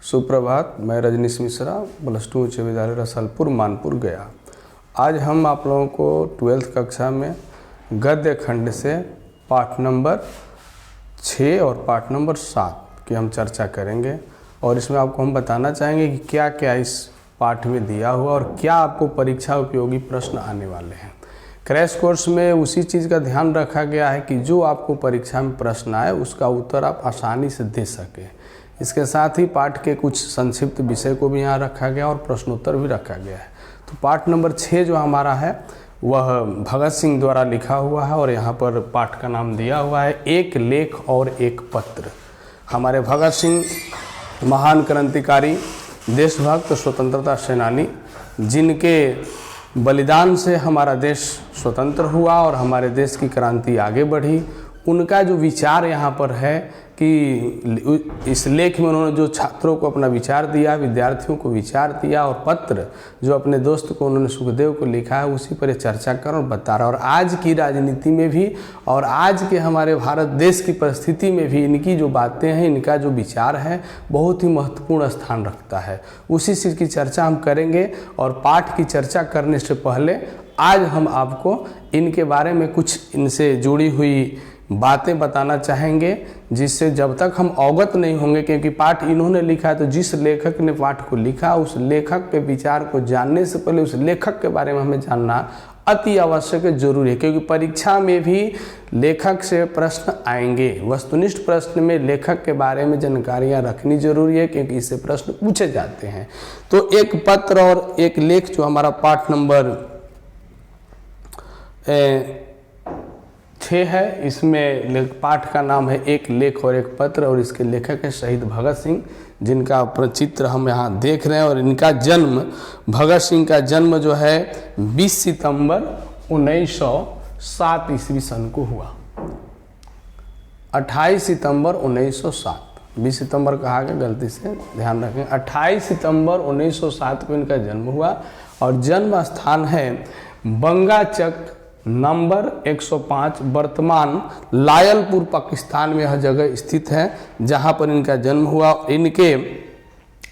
सुप्रभात। मैं रजनीश मिश्रा, प्लस 2 उच्च विद्यालय रसलपुर मानपुर गया। आज हम आप लोगों को 12th कक्षा में गद्य खंड से पाठ नंबर 6 और पाठ नंबर 7 की हम चर्चा करेंगे और इसमें आपको हम बताना चाहेंगे कि क्या क्या इस पाठ में दिया हुआ और क्या आपको परीक्षा उपयोगी प्रश्न आने वाले हैं। क्रैश कोर्स में उसी चीज़ का ध्यान रखा गया है कि जो आपको परीक्षा में प्रश्न आए उसका उत्तर आप आसानी से दे सकें। इसके साथ ही पाठ के कुछ संक्षिप्त विषय को भी यहाँ रखा गया और प्रश्नोत्तर भी रखा गया है। तो पाठ नंबर 6 जो हमारा है वह भगत सिंह द्वारा लिखा हुआ है और यहाँ पर पाठ का नाम दिया हुआ है एक लेख और एक पत्र। हमारे भगत सिंह महान क्रांतिकारी, देशभक्त, स्वतंत्रता सेनानी, जिनके बलिदान से हमारा देश स्वतंत्र हुआ और हमारे देश की क्रांति आगे बढ़ी, उनका जो विचार यहाँ पर है कि इस लेख में उन्होंने जो छात्रों को अपना विचार दिया, विद्यार्थियों को विचार दिया और पत्र जो अपने दोस्त को उन्होंने सुखदेव को लिखा है उसी पर चर्चा कर और बता रहा। और आज की राजनीति में भी और आज के हमारे भारत देश की परिस्थिति में भी इनकी जो बातें हैं, इनका जो विचार है बहुत ही महत्वपूर्ण स्थान रखता है। उसी चीज़ की चर्चा हम करेंगे और पाठ की चर्चा करने से पहले आज हम आपको इनके बारे में कुछ इनसे जुड़ी हुई बातें बताना चाहेंगे, जिससे जब तक हम अवगत नहीं होंगे, क्योंकि पाठ इन्होंने लिखा है तो जिस लेखक ने पाठ को लिखा उस लेखक के विचार को जानने से पहले उस लेखक के बारे में हमें जानना अति आवश्यक है, जरूरी है। क्योंकि परीक्षा में भी लेखक से प्रश्न आएंगे। वस्तुनिष्ठ प्रश्न में लेखक के बारे में जानकारियाँ रखनी जरूरी है, क्योंकि इससे प्रश्न पूछे जाते हैं। तो एक पत्र और एक लेख जो हमारा पाठ नंबर 6 है, इसमें पाठ का नाम है एक लेख और एक पत्र और इसके लेखक है शहीद भगत सिंह, जिनका चित्र हम यहाँ देख रहे हैं। और इनका जन्म, भगत सिंह का जन्म जो है 20 सितंबर 1907 ईस्वी सन को हुआ। 28 सितंबर 1907, 20 सितंबर कहा गया, गलती से ध्यान रखें। 28 सितंबर 1907 को इनका जन्म हुआ और जन्म स्थान है बंगाचक नंबर 105, वर्तमान लायलपुर पाकिस्तान में यह जगह स्थित है जहां पर इनका जन्म हुआ। इनके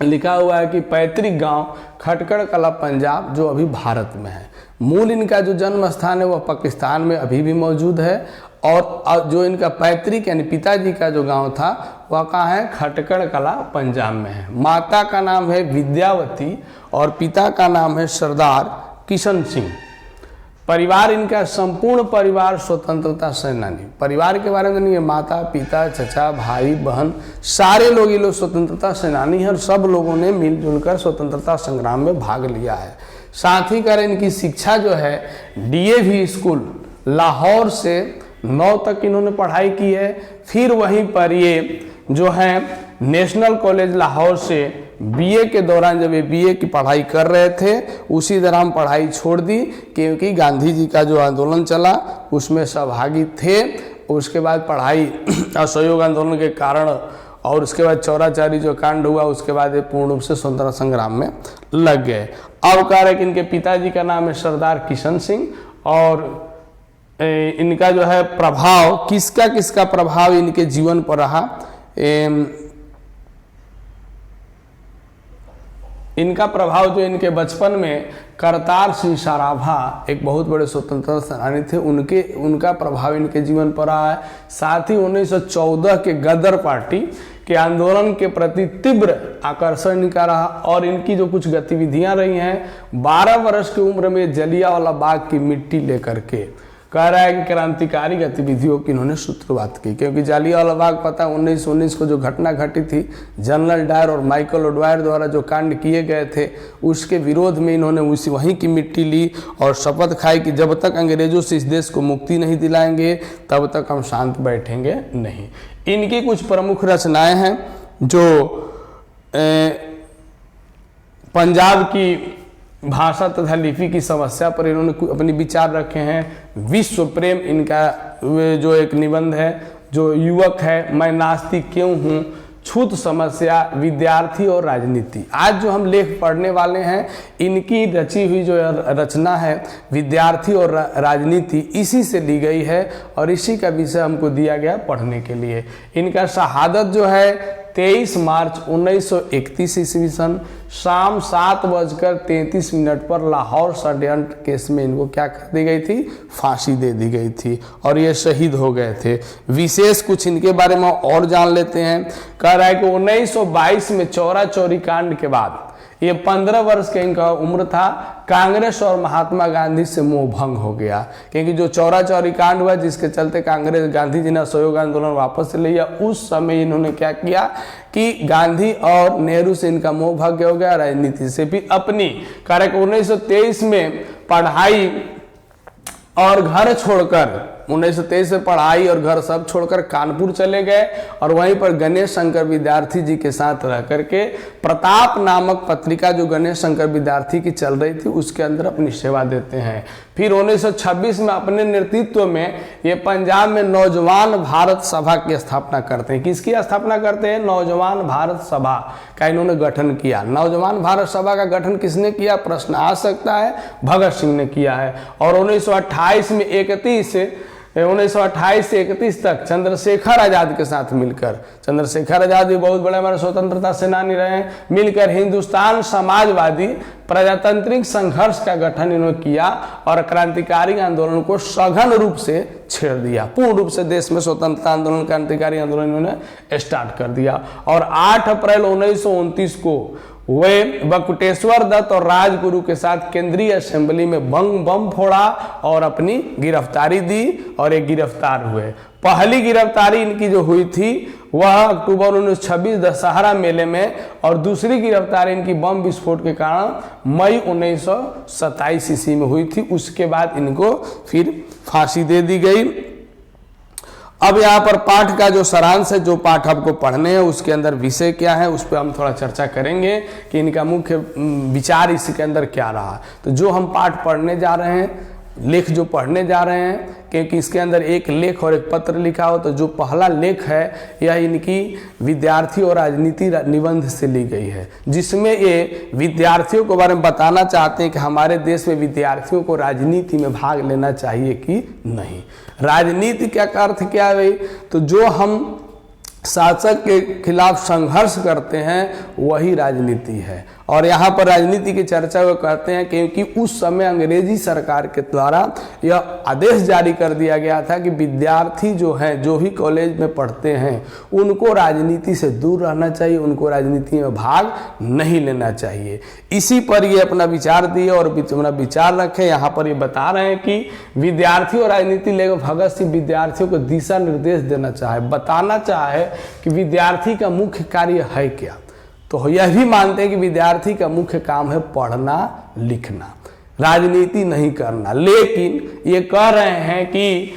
लिखा हुआ है कि पैतृक गांव खटकड़ कला पंजाब, जो अभी भारत में है। मूल इनका जो जन्म स्थान है वह पाकिस्तान में अभी भी मौजूद है और जो इनका पैतृक यानी पिताजी का जो गांव था वह कहाँ है, खटकड़ कला पंजाब में है। माता का नाम है विद्यावती और पिता का नाम है सरदार किशन सिंह। परिवार इनका संपूर्ण परिवार स्वतंत्रता सेनानी। परिवार के बारे में नहीं है, माता पिता चचा भाई बहन सारे लोग ये लोग स्वतंत्रता सेनानी हैं और सब लोगों ने मिलजुल कर स्वतंत्रता संग्राम में भाग लिया है। साथ ही कर इनकी शिक्षा जो है DAV स्कूल लाहौर से 9 तक इन्होंने पढ़ाई की है। फिर वहीं पर ये जो है नेशनल कॉलेज लाहौर से BA के दौरान, जब ये BA की पढ़ाई कर रहे थे उसी दौरान पढ़ाई छोड़ दी, क्योंकि गांधी जी का जो आंदोलन चला उसमें सहभागी थे। उसके बाद पढ़ाई असहयोग आंदोलन के कारण और उसके बाद चौराचारी जो कांड हुआ उसके बाद ये पूर्ण रूप से स्वतंत्रता संग्राम में लग गए। अब कह रहे कि इनके पिताजी का नाम है सरदार किशन सिंह और इनका जो है प्रभाव, किसका किसका प्रभाव इनके जीवन पर रहा। इनका प्रभाव जो इनके बचपन में करतार सिंह सराभा एक बहुत बड़े स्वतंत्रता सेनानी थे, उनका प्रभाव इनके जीवन पर रहा है। साथ ही 1914 के गदर पार्टी के आंदोलन के प्रति तीव्र आकर्षण इनका रहा और इनकी जो कुछ गतिविधियां रही हैं, 12 वर्ष की उम्र में जलियांवाला बाग की मिट्टी लेकर के कह रहा है कि क्रांतिकारी गतिविधियों की इन्होंने सूत्रपात की। क्योंकि जलियांवाला बाग पता 1919 को जो घटना घटी थी, जनरल डायर और माइकल ओडवायर द्वारा जो कांड किए गए थे उसके विरोध में इन्होंने वहीं की मिट्टी ली और शपथ खाई कि जब तक अंग्रेजों से इस देश को मुक्ति नहीं दिलाएंगे तब तक हम शांत बैठेंगे नहीं। इनकी कुछ प्रमुख रचनाएं हैं जो पंजाब की भाषा तथा लिपि की समस्या पर इन्होंने अपने विचार रखे हैं। विश्व प्रेम इनका जो एक निबंध है, जो युवक है, मैं नास्तिक क्यों हूँ, छूत समस्या, विद्यार्थी और राजनीति। आज जो हम लेख पढ़ने वाले हैं इनकी रची हुई जो रचना है विद्यार्थी और राजनीति, इसी से ली गई है और इसी का विषय हमको दिया गया पढ़ने के लिए। इनका शहादत जो है 23 मार्च 1931 ईस्वी सन शाम 7:33 पर लाहौर षड्यंत्र केस में इनको क्या कर दी गई थी, फांसी दे दी गई थी और ये शहीद हो गए थे। विशेष कुछ इनके बारे में और जान लेते हैं। कह रहा है कि 1922 में चौरा चौरी कांड के बाद, ये 15 वर्ष के इनका उम्र था, कांग्रेस और महात्मा गांधी से मोह भंग हो गया, क्योंकि जो चौरा चौरी कांड हुआ जिसके चलते कांग्रेस गांधी जी ने असहयोग आंदोलन वापस लिया, उस समय इन्होंने क्या किया कि गांधी और नेहरू से इनका मोह भंग हो गया, राजनीति से भी अपनी। कारण 1923 में पढ़ाई और घर छोड़कर 1923 से पढ़ाई और घर सब छोड़कर कानपुर चले गए और वहीं पर गणेश शंकर विद्यार्थी जी के साथ रह करके प्रताप नामक पत्रिका जो गणेश शंकर विद्यार्थी की चल रही थी उसके अंदर अपनी सेवा देते हैं। फिर 1926 में अपने नेतृत्व में ये पंजाब में नौजवान भारत सभा की स्थापना करते हैं। किसकी स्थापना करते हैं? नौजवान भारत सभा का इन्होंने गठन किया। नौजवान भारत सभा का गठन किसने किया, प्रश्न आ सकता है। भगत सिंह ने किया है। और 1928 में 1928 से 31 तक चंद्रशेखर आजाद के साथ मिलकर, चंद्रशेखर आजाद भी बहुत बड़े हमारे स्वतंत्रता सेनानी रहे हैं, मिलकर हिंदुस्तान समाजवादी प्रजातांत्रिक संघर्ष का गठन इन्होंने किया और क्रांतिकारी आंदोलन को सघन रूप से छेड़ दिया। पूर्ण रूप से देश में स्वतंत्रता आंदोलन, क्रांतिकारी आंदोलन इन्होंने स्टार्ट कर दिया। और 8 अप्रैल 1929 को वे बकुटेश्वर दत्त और राजगुरु के साथ केंद्रीय असेंबली में बम फोड़ा और अपनी गिरफ्तारी दी और एक गिरफ्तार हुए। पहली गिरफ्तारी इनकी जो हुई थी वह अक्टूबर 1926 दशहरा मेले में, और दूसरी गिरफ्तारी इनकी बम विस्फोट के कारण मई 1927 ईस्वी में हुई थी। उसके बाद इनको फिर फांसी दे दी गई। अब यहाँ पर पाठ का जो सारांश है, जो पाठ आपको पढ़ने हैं उसके अंदर विषय क्या है उस पर हम थोड़ा चर्चा करेंगे कि इनका मुख्य विचार इसके अंदर क्या रहा। तो जो हम पाठ पढ़ने जा रहे हैं, लेख जो पढ़ने जा रहे हैं, क्योंकि इसके अंदर एक लेख और एक पत्र लिखा हो, तो जो पहला लेख है यह इनकी विद्यार्थी और राजनीति निबंध से ली गई है, जिसमें ये विद्यार्थियों के बारे में बताना चाहते हैं कि हमारे देश में विद्यार्थियों को राजनीति में भाग लेना चाहिए कि नहीं। राजनीति का अर्थ क्या है भाई? तो जो हम शासक के खिलाफ संघर्ष करते हैं वही राजनीति है। और यहाँ पर राजनीति की चर्चा वो करते हैं क्योंकि उस समय अंग्रेजी सरकार के द्वारा यह आदेश जारी कर दिया गया था कि विद्यार्थी जो हैं, जो भी कॉलेज में पढ़ते हैं, उनको राजनीति से दूर रहना चाहिए, उनको राजनीति में भाग नहीं लेना चाहिए। इसी पर ये अपना विचार दिए और अपना विचार रखे। यहाँ पर ये बता रहे हैं कि विद्यार्थी और राजनीति लेकर भगत सिंह विद्यार्थियों को दिशा निर्देश देना चाहे, बताना चाहे कि विद्यार्थी का मुख्य कार्य है क्या। तो यह भी मानते हैं कि विद्यार्थी का मुख्य काम है पढ़ना लिखना, राजनीति नहीं करना। लेकिन ये कह रहे हैं कि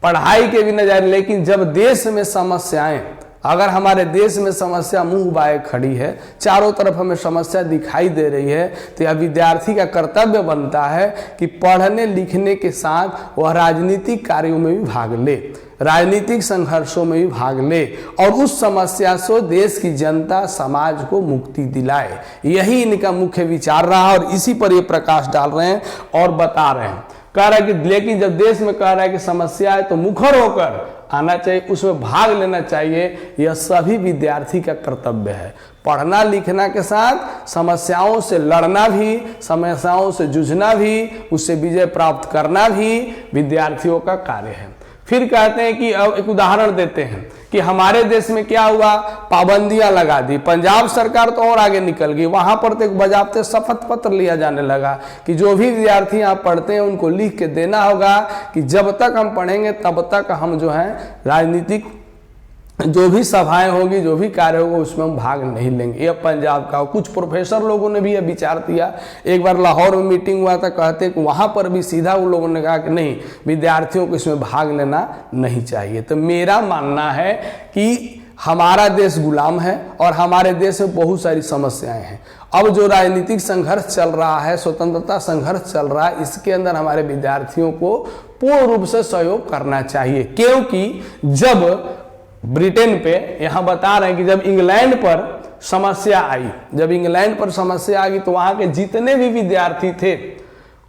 पढ़ाई के बिना जाए, लेकिन जब देश में समस्याएं, अगर हमारे देश में समस्या मुंह बाए खड़ी है, चारों तरफ हमें समस्या दिखाई दे रही है, तो यह विद्यार्थी का कर्तव्य बनता है कि पढ़ने लिखने के साथ वह राजनीतिक कार्यों में भी भाग ले, राजनीतिक संघर्षों में भी भाग ले और उस समस्या से देश की जनता समाज को मुक्ति दिलाए। यही इनका मुख्य विचार रहा और इसी पर ये प्रकाश डाल रहे हैं और बता रहे हैं। कह रहा है कि लेकिन जब देश में कह रहा है कि समस्या है तो मुखर होकर आना चाहिए, उसमें भाग लेना चाहिए। यह सभी विद्यार्थी का कर्तव्य है। पढ़ना लिखना के साथ समस्याओं से लड़ना भी, समस्याओं से जूझना भी, उससे विजय प्राप्त करना भी विद्यार्थियों का कार्य है। फिर कहते हैं कि अब एक उदाहरण देते हैं कि हमारे देश में क्या हुआ, पाबंदियां लगा दी। पंजाब सरकार तो और आगे निकल गई, वहां पर तो एक बजाबते शपथ पत्र लिया जाने लगा कि जो भी विद्यार्थी यहाँ पढ़ते हैं उनको लिख के देना होगा कि जब तक हम पढ़ेंगे तब तक हम जो है राजनीतिक जो भी सभाएं होगी, जो भी कार्य होगा उसमें हम भाग नहीं लेंगे। यह पंजाब का। कुछ प्रोफेसर लोगों ने भी यह विचार दिया। एक बार लाहौर में मीटिंग हुआ था, कहते कि वहां पर भी सीधा उन लोगों ने कहा कि नहीं, विद्यार्थियों को इसमें भाग लेना नहीं चाहिए। तो मेरा मानना है कि हमारा देश गुलाम है और हमारे देश में बहुत सारी समस्याएं हैं। अब जो राजनीतिक संघर्ष चल रहा है, स्वतंत्रता संघर्ष चल रहा है, इसके अंदर हमारे विद्यार्थियों को पूर्ण रूप से सहयोग करना चाहिए। क्योंकि जब ब्रिटेन पे, यहां बता रहे हैं कि जब इंग्लैंड पर समस्या आई, जब इंग्लैंड पर समस्या आ गई तो वहां के जितने भी विद्यार्थी थे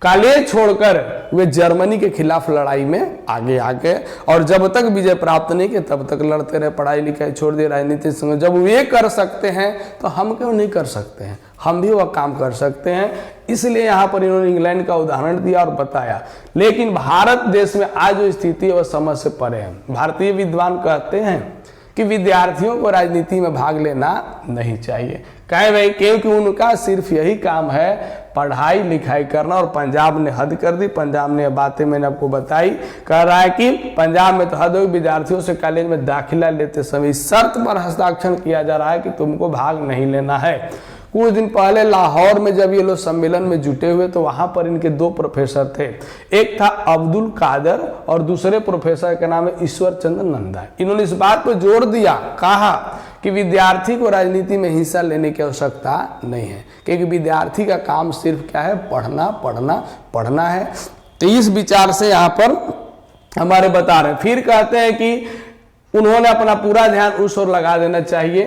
कॉलेज छोड़कर वे जर्मनी के खिलाफ लड़ाई में आगे आ गए और जब तक विजय प्राप्त नहीं किए तब तक लड़ते रहे, पढ़ाई लिखाई छोड़ दी, राजनीति संघर्ष। जब वे कर सकते हैं तो हम क्यों नहीं कर सकते हैं, हम भी वह काम कर सकते हैं। इसलिए यहाँ पर इन्होंने इंग्लैंड का उदाहरण दिया और बताया। लेकिन भारत देश में आज जो स्थिति है वह समझ से परे है। भारतीय विद्वान कहते हैं कि विद्यार्थियों को राजनीति में भाग लेना नहीं चाहिए। कहे भाई, क्योंकि उनका सिर्फ यही काम है पढ़ाई लिखाई करना, और पंजाब ने हद कर दी। पंजाब ने बातें मैंने आपको बताई, कह रहा है कि पंजाब में तो हद हो, विद्यार्थियों से कॉलेज में दाखिला लेते समय इस शर्त पर हस्ताक्षर किया जा रहा है कि तुमको भाग नहीं लेना है। कुछ दिन पहले लाहौर में जब ये लोग सम्मेलन में जुटे हुए तो वहां पर इनके दो प्रोफेसर थे, एक था अब्दुल कादर और दूसरे प्रोफेसर का नाम है ईश्वर चंद्र नंदा। इन्होंने इस बात पर जोर दिया, कहा कि विद्यार्थी को राजनीति में हिस्सा लेने की आवश्यकता नहीं है, क्योंकि विद्यार्थी का काम सिर्फ क्या है, पढ़ना पढ़ना पढ़ना है। तो इस विचार से यहाँ पर हमारे बता रहे हैं। फिर कहते हैं कि उन्होंने अपना पूरा ध्यान उस ओर लगा देना चाहिए।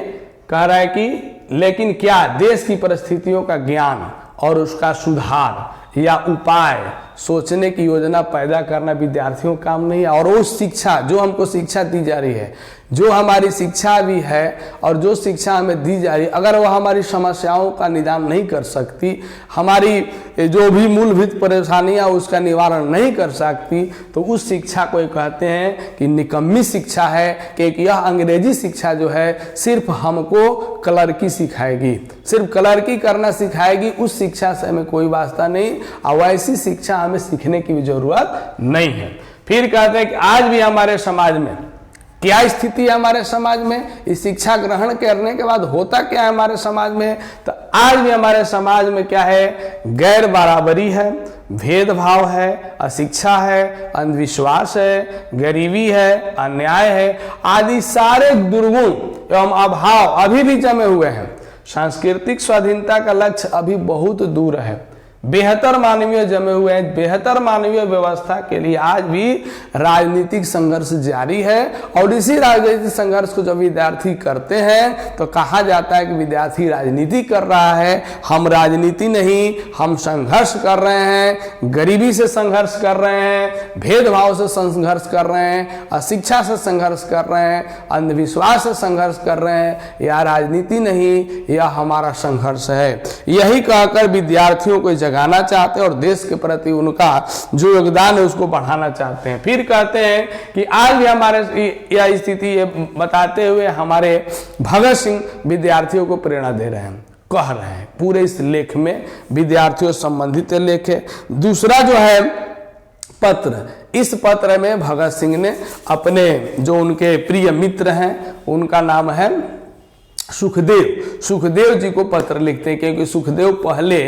कह रहा है कि लेकिन क्या देश की परिस्थितियों का ज्ञान और उसका सुधार या उपाय सोचने की योजना पैदा करना विद्यार्थियों का काम नहीं है। और वो शिक्षा जो हमको शिक्षा दी जा रही है, जो हमारी शिक्षा भी है और जो शिक्षा हमें दी जा रही है, अगर वह हमारी समस्याओं का निदान नहीं कर सकती, हमारी जो भी मूलभूत परेशानियां उसका निवारण नहीं कर सकती, तो उस शिक्षा को कहते हैं कि निकम्मी शिक्षा है। क्योंकि यह अंग्रेजी शिक्षा जो है सिर्फ हमको क्लर्की सिखाएगी, सिर्फ क्लर्की करना सिखाएगी। उस शिक्षा से हमें कोई वास्ता नहीं और वैसी शिक्षा हमें सीखने की भी जरूरत नहीं है। फिर कहते हैं कि आज भी हमारे समाज में क्या स्थिति है, हमारे समाज में इस शिक्षा ग्रहण करने के बाद होता क्या है हमारे समाज में, तो आज भी हमारे समाज में क्या है, गैर बराबरी है, भेदभाव है, अशिक्षा है, अंधविश्वास है, गरीबी है, अन्याय है, आदि सारे दुर्गुण एवं अभाव अभी भी जमे हुए हैं। सांस्कृतिक स्वाधीनता का लक्ष्य अभी बहुत दूर है। बेहतर मानवीय जमे हुए हैं। बेहतर मानवीय व्यवस्था के लिए आज भी राजनीतिक संघर्ष जारी है। और इसी राजनीतिक संघर्ष को जब विद्यार्थी करते हैं तो कहा जाता है कि विद्यार्थी राजनीति कर रहा है। हम राजनीति नहीं, हम संघर्ष कर रहे हैं, गरीबी से संघर्ष कर रहे हैं, भेदभाव से संघर्ष कर रहे हैं, अशिक्षा से संघर्ष कर रहे हैं, अंधविश्वास से संघर्ष कर रहे हैं। यह राजनीति नहीं, यह हमारा संघर्ष है। यही कहकर विद्यार्थियों को जगाना चाहते हैं और देश के प्रति उनका जो योगदान है उसको बढ़ाना चाहते हैं। फिर कहते हैं कि आज भी हमारे यह स्थिति ये बताते हुए हमारे भगत सिंह विद्यार्थियों को प्रेरणा दे रहे हैं, कह रहे हैं। पूरे इस लेख में विद्यार्थियों से संबंधित लेख है। दूसरा जो है पत्र, इस पत्र में भगत सिंह ने अपने जो उनके प्रिय मित्र हैं उनका नाम है सुखदेव, सुखदेव जी को पत्र लिखते हैं। क्योंकि सुखदेव पहले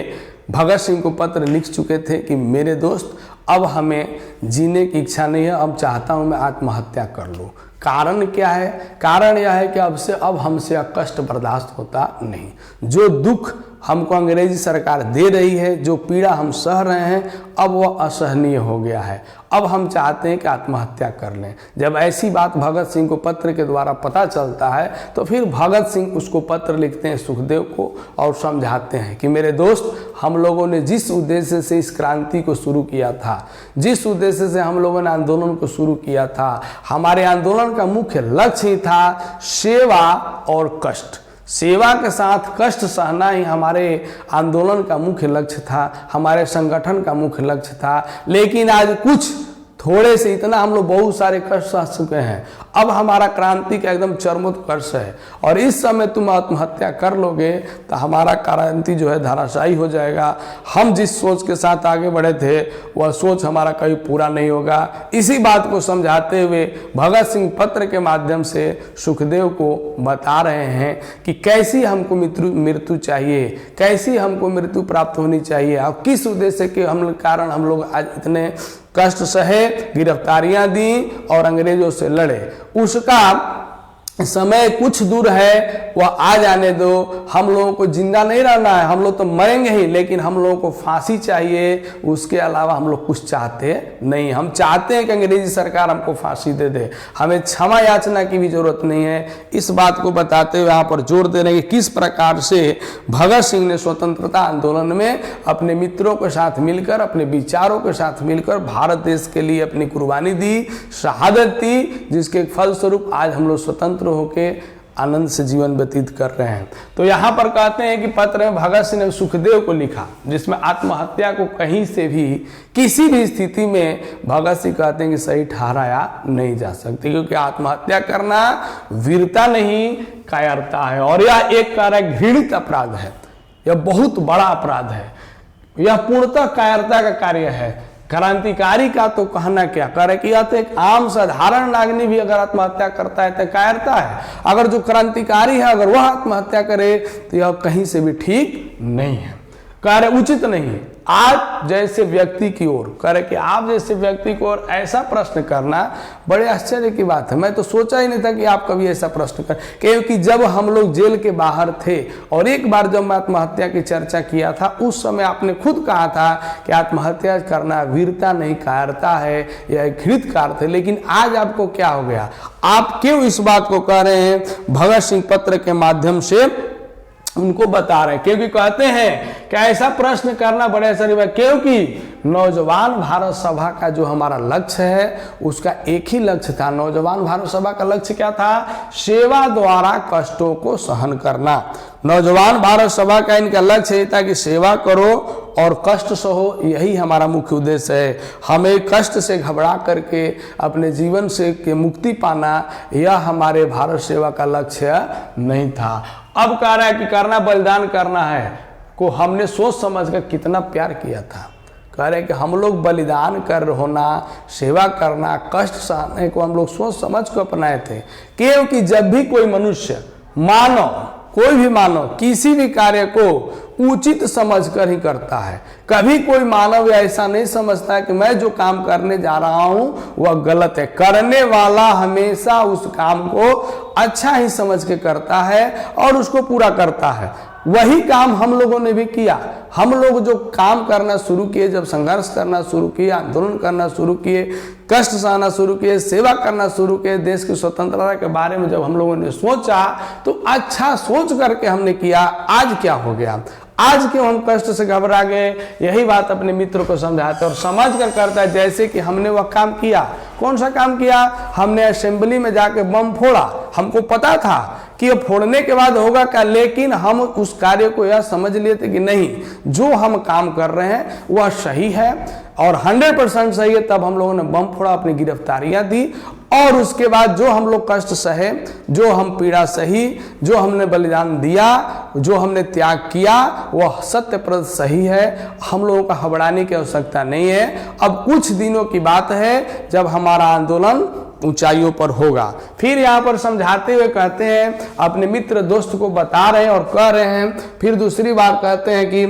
भगत सिंह को पत्र लिख चुके थे कि मेरे दोस्त अब हमें जीने की इच्छा नहीं है, अब चाहता हूं मैं आत्महत्या कर लूं। कारण क्या है? कारण यह है कि अब हमसे कष्ट बर्दाश्त होता नहीं। जो दुख हमको अंग्रेजी सरकार दे रही है, जो पीड़ा हम सह रहे हैं, अब वह असहनीय हो गया है। अब हम चाहते हैं कि आत्महत्या कर लें। जब ऐसी बात भगत सिंह को पत्र के द्वारा पता चलता है तो फिर भगत सिंह उसको पत्र लिखते हैं सुखदेव को और समझाते हैं कि मेरे दोस्त, हम लोगों ने जिस उद्देश्य से इस क्रांति को शुरू किया था, जिस उद्देश्य से हम लोगों ने आंदोलन को शुरू किया था, हमारे आंदोलन का मुख्य लक्ष्य ही था सेवा और कष्ट। सेवा के साथ कष्ट सहना ही हमारे आंदोलन का मुख्य लक्ष्य था, हमारे संगठन का मुख्य लक्ष्य था। लेकिन आज कुछ थोड़े से इतना हम लोग बहुत सारे कष्ट सह चुके हैं। अब हमारा क्रांति का एकदम चरमोत्कर्ष है और इस समय तुम आत्महत्या कर लोगे तो हमारा क्रांति जो है धराशायी हो जाएगा। हम जिस सोच के साथ आगे बढ़े थे वह सोच हमारा कभी पूरा नहीं होगा। इसी बात को समझाते हुए भगत सिंह पत्र के माध्यम से सुखदेव को बता रहे हैं कि कैसी हमको मृत्यु चाहिए, कैसी हमको मृत्यु प्राप्त होनी चाहिए और किस उद्देश्य के कारण हम लोग आज इतने कष्ट सहे, गिरफ्तारियां दी और अंग्रेजों से लड़े। उसका समय कुछ दूर है, वह आ जाने दो, हम लोगों को जिंदा नहीं रहना है, हम लोग तो मरेंगे ही, लेकिन हम लोगों को फांसी चाहिए, उसके अलावा हम लोग कुछ चाहते नहीं। हम चाहते हैं कि अंग्रेजी सरकार हमको फांसी दे दे, हमें क्षमा याचना की भी जरूरत नहीं है। इस बात को बताते हुए यहाँ पर जोर दे रहे हैं कि किस प्रकार से भगत सिंह ने स्वतंत्रता आंदोलन में अपने मित्रों के साथ मिलकर, अपने विचारों के साथ मिलकर भारत देश के लिए अपनी कुर्बानी दी, शहादत दी, जिसके फलस्वरूप आज हम लोग स्वतंत्र होके आनंद से जीवन व्यतीत कर रहे हैं। तो यहाँ पर कहते हैं कि पत्र में भगत सिंह ने सुखदेव को लिखा, जिसमें आत्महत्या को कहीं से भी किसी भी स्थिति में भगत सिंह कहते हैं कि सही ठहराया नहीं जा सकती, क्योंकि आत्महत्या करना वीरता नहीं कायरता है, और यह एक कार्य घृणित अपराध है, यह बहुत बड़ा अपराध है, यह पूर्णतः कायरता का कार्य है। क्रांतिकारी का तो कहना क्या करे कि यह तो एक आम साधारण नागरिक भी अगर आत्महत्या करता है तो कायरता है। अगर जो क्रांतिकारी है अगर वह आत्महत्या करे तो यह कहीं से भी ठीक नहीं है, कार्य उचित नहीं है। आप जैसे व्यक्ति की ओर करे कि आप जैसे व्यक्ति को और ऐसा प्रश्न करना बड़े आश्चर्य की बात है। मैं तो सोचा ही नहीं था कि आप कभी ऐसा प्रश्न कर, क्योंकि जब हम लोग जेल के बाहर थे और एक बार जब मैं आत्महत्या की चर्चा किया था, उस समय आपने खुद कहा था कि आत्महत्या करना वीरता नहीं कायरता है, यह घृणित कार्य है। लेकिन आज आपको क्या हो गया, आप क्यों इस बात को कह रहे हैं? भगत सिंह पत्र के माध्यम से उनको बता रहे हैं, क्योंकि कहते हैं कि ऐसा प्रश्न करना बड़े असर है, क्योंकि नौजवान भारत सभा का जो हमारा लक्ष्य है उसका एक ही लक्ष्य था। नौजवान भारत सभा का लक्ष्य क्या था? सेवा द्वारा कष्टों को सहन करना। नौजवान भारत सभा का इनका लक्ष्य ये था कि सेवा करो और कष्ट सहो, यही हमारा मुख्य उद्देश्य है। हमें कष्ट से घबरा करके अपने जीवन से के मुक्ति पाना, यह हमारे भारत सेवा का लक्ष्य नहीं था। अब कह रहा है कि करना बलिदान करना है को हमने सोच समझ कर कितना प्यार किया था। कह रहे हैं कि हम लोग बलिदान कर होना, सेवा करना, कष्ट सहने को हम लोग सोच समझ कर अपनाए थे, क्योंकि जब भी कोई मनुष्य मानव, कोई भी मानव किसी भी कार्य को उचित समझकर ही करता है। कभी कोई मानव ऐसा नहीं समझता है कि मैं जो काम करने जा रहा हूं वह गलत है। करने वाला हमेशा उस काम को अच्छा ही समझ के करता है और उसको पूरा करता है। वही काम हम लोगों ने भी किया। हम लोग जो काम करना शुरू किए, जब संघर्ष करना शुरू किए, आंदोलन करना शुरू किए, कष्ट सहना शुरू किए, सेवा करना शुरू किए, देश की स्वतंत्रता के बारे में जब हम लोगों ने सोचा तो अच्छा सोच करके हमने किया। आज क्या हो गया? आज क्यों हम कष्ट से घबरा गए? यही बात अपने मित्र को समझाते और समझ कर करता है। जैसे कि हमने वह काम किया, कौन सा काम किया? हमने असेंबली में जाके बम फोड़ा। हमको पता था कि ये फोड़ने के बाद होगा क्या, लेकिन हम उस कार्य को यह समझ लिए थे कि नहीं, जो हम काम कर रहे हैं वह सही है और 100% सही है। तब हम लोगों ने बम फोड़ा, अपनी गिरफ्तारियां दी और उसके बाद जो हम लोग कष्ट सहे, जो हम पीड़ा सही, जो हमने बलिदान दिया, जो हमने त्याग किया, वह सत्यप्रद सही है। हम लोगों का घबराने की आवश्यकता नहीं है। अब कुछ दिनों की बात है जब हमारा आंदोलन ऊंचाइयों पर होगा। फिर यहाँ पर समझाते हुए कहते हैं, अपने मित्र दोस्त को बता रहे हैं और कह रहे हैं, फिर दूसरी बार कहते हैं कि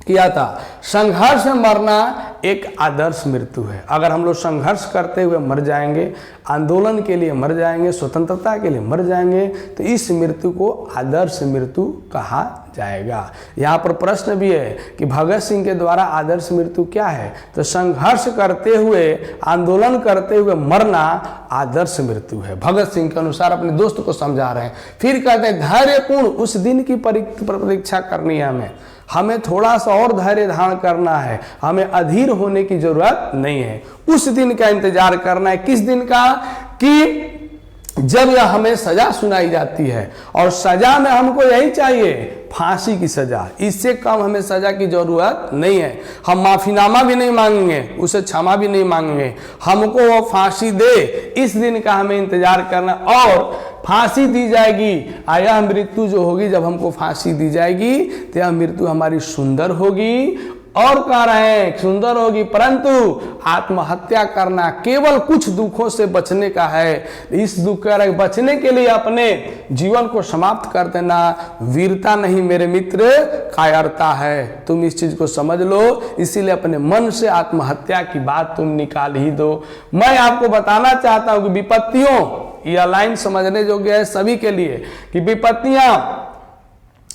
किया था, संघर्ष में मरना एक आदर्श मृत्यु है। अगर हम लोग संघर्ष करते हुए मर जाएंगे, आंदोलन के लिए मर जाएंगे, स्वतंत्रता के लिए मर जाएंगे, तो इस मृत्यु को आदर्श मृत्यु कहा जाएगा। यहाँ पर प्रश्न भी है कि भगत सिंह के द्वारा आदर्श मृत्यु क्या है? तो संघर्ष करते हुए, आंदोलन करते हुए मरना आदर्श मृत्यु है। भगत सिंह के अनुसार अपने दोस्त को समझा रहे हैं। फिर कहते हैं धैर्यपूर्ण उस दिन की प्रतीक्षा करनी है। हमें थोड़ा सा और धैर्य धारण करना है, हमें अधीर होने की जरूरत नहीं है। उस दिन का इंतजार करना है। किस दिन का? कि जब यह हमें सजा सुनाई जाती है, और सजा में हमको यही चाहिए, फांसी की सजा। इससे कम हमें सजा की जरूरत नहीं है। हम माफीनामा भी नहीं मांगेंगे, उसे क्षमा भी नहीं मांगेंगे, हमको वो फांसी दे, इस दिन का हमें इंतजार करना। और फांसी दी जाएगी, यह मृत्यु जो होगी, जब हमको फांसी दी जाएगी तो यह मृत्यु हमारी सुंदर होगी। और कह रहे हैं सुंदर होगी, परंतु आत्महत्या करना केवल कुछ दुखों से बचने का है। इस दुख से बचने के लिए अपने जीवन को समाप्त कर देना वीरता नहीं मेरे मित्र, कायरता है। तुम इस चीज को समझ लो। इसीलिए अपने मन से आत्महत्या की बात तुम निकाल ही दो। मैं आपको बताना चाहता हूं कि विपत्तियों यह लाइन समझने योग्य है सभी के लिए कि विपत्तियां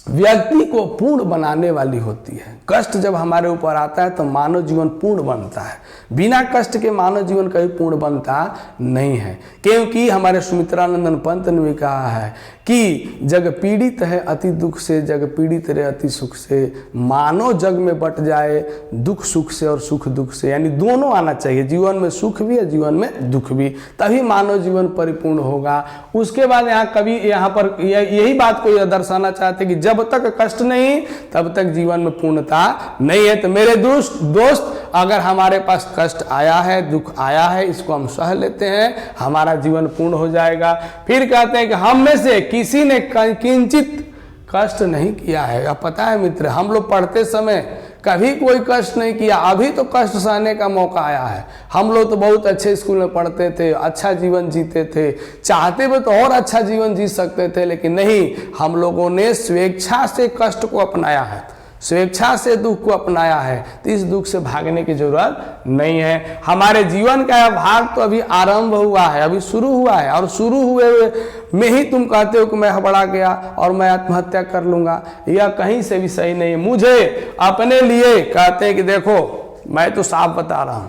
व्यक्ति को पूर्ण बनाने वाली होती है। कष्ट जब हमारे ऊपर आता है तो मानव जीवन पूर्ण बनता है। बिना कष्ट के मानव जीवन कभी पूर्ण बनता नहीं है, क्योंकि हमारे सुमित्रानंदन पंत ने भी कहा है कि जग पीड़ित है अति दुख से, जग पीड़ित रहे अति सुख से, मानव जग में बट जाए दुख सुख से और सुख दुख से। यानी दोनों आना चाहिए, जीवन में सुख भी है जीवन में दुख भी, तभी मानव जीवन परिपूर्ण होगा। उसके बाद यहाँ कवि यहाँ पर यही बात को यह दर्शाना चाहते कि जब तक कष्ट नहीं तब तक जीवन में पूर्णता नहीं है। तो मेरे दोस्त अगर हमारे पास कष्ट आया है, दुख आया है, इसको हम सह लेते हैं, हमारा जीवन पूर्ण हो जाएगा। फिर कहते हैं कि हम में से किसी ने किंचित कष्ट नहीं किया है। अब पता है मित्र, हम लोग पढ़ते समय कभी कोई कष्ट नहीं किया, अभी तो कष्ट सहने का मौका आया है। हम लोग तो बहुत अच्छे स्कूल में पढ़ते थे, अच्छा जीवन जीते थे, चाहते हुए तो और अच्छा जीवन जी सकते थे, लेकिन नहीं, हम लोगों ने स्वेच्छा से कष्ट को अपनाया है, स्वेच्छा से दुख को अपनाया है। तो इस दुख से भागने की जरूरत नहीं है। हमारे जीवन का यह भाग तो अभी आरंभ हुआ है, अभी शुरू हुआ है, और शुरू हुए में ही तुम कहते हो कि मैं हबड़ा गया और मैं आत्महत्या कर लूंगा, यह कहीं से भी सही नहीं है। मुझे अपने लिए कहते हैं कि देखो, मैं तो साफ बता रहा हूं,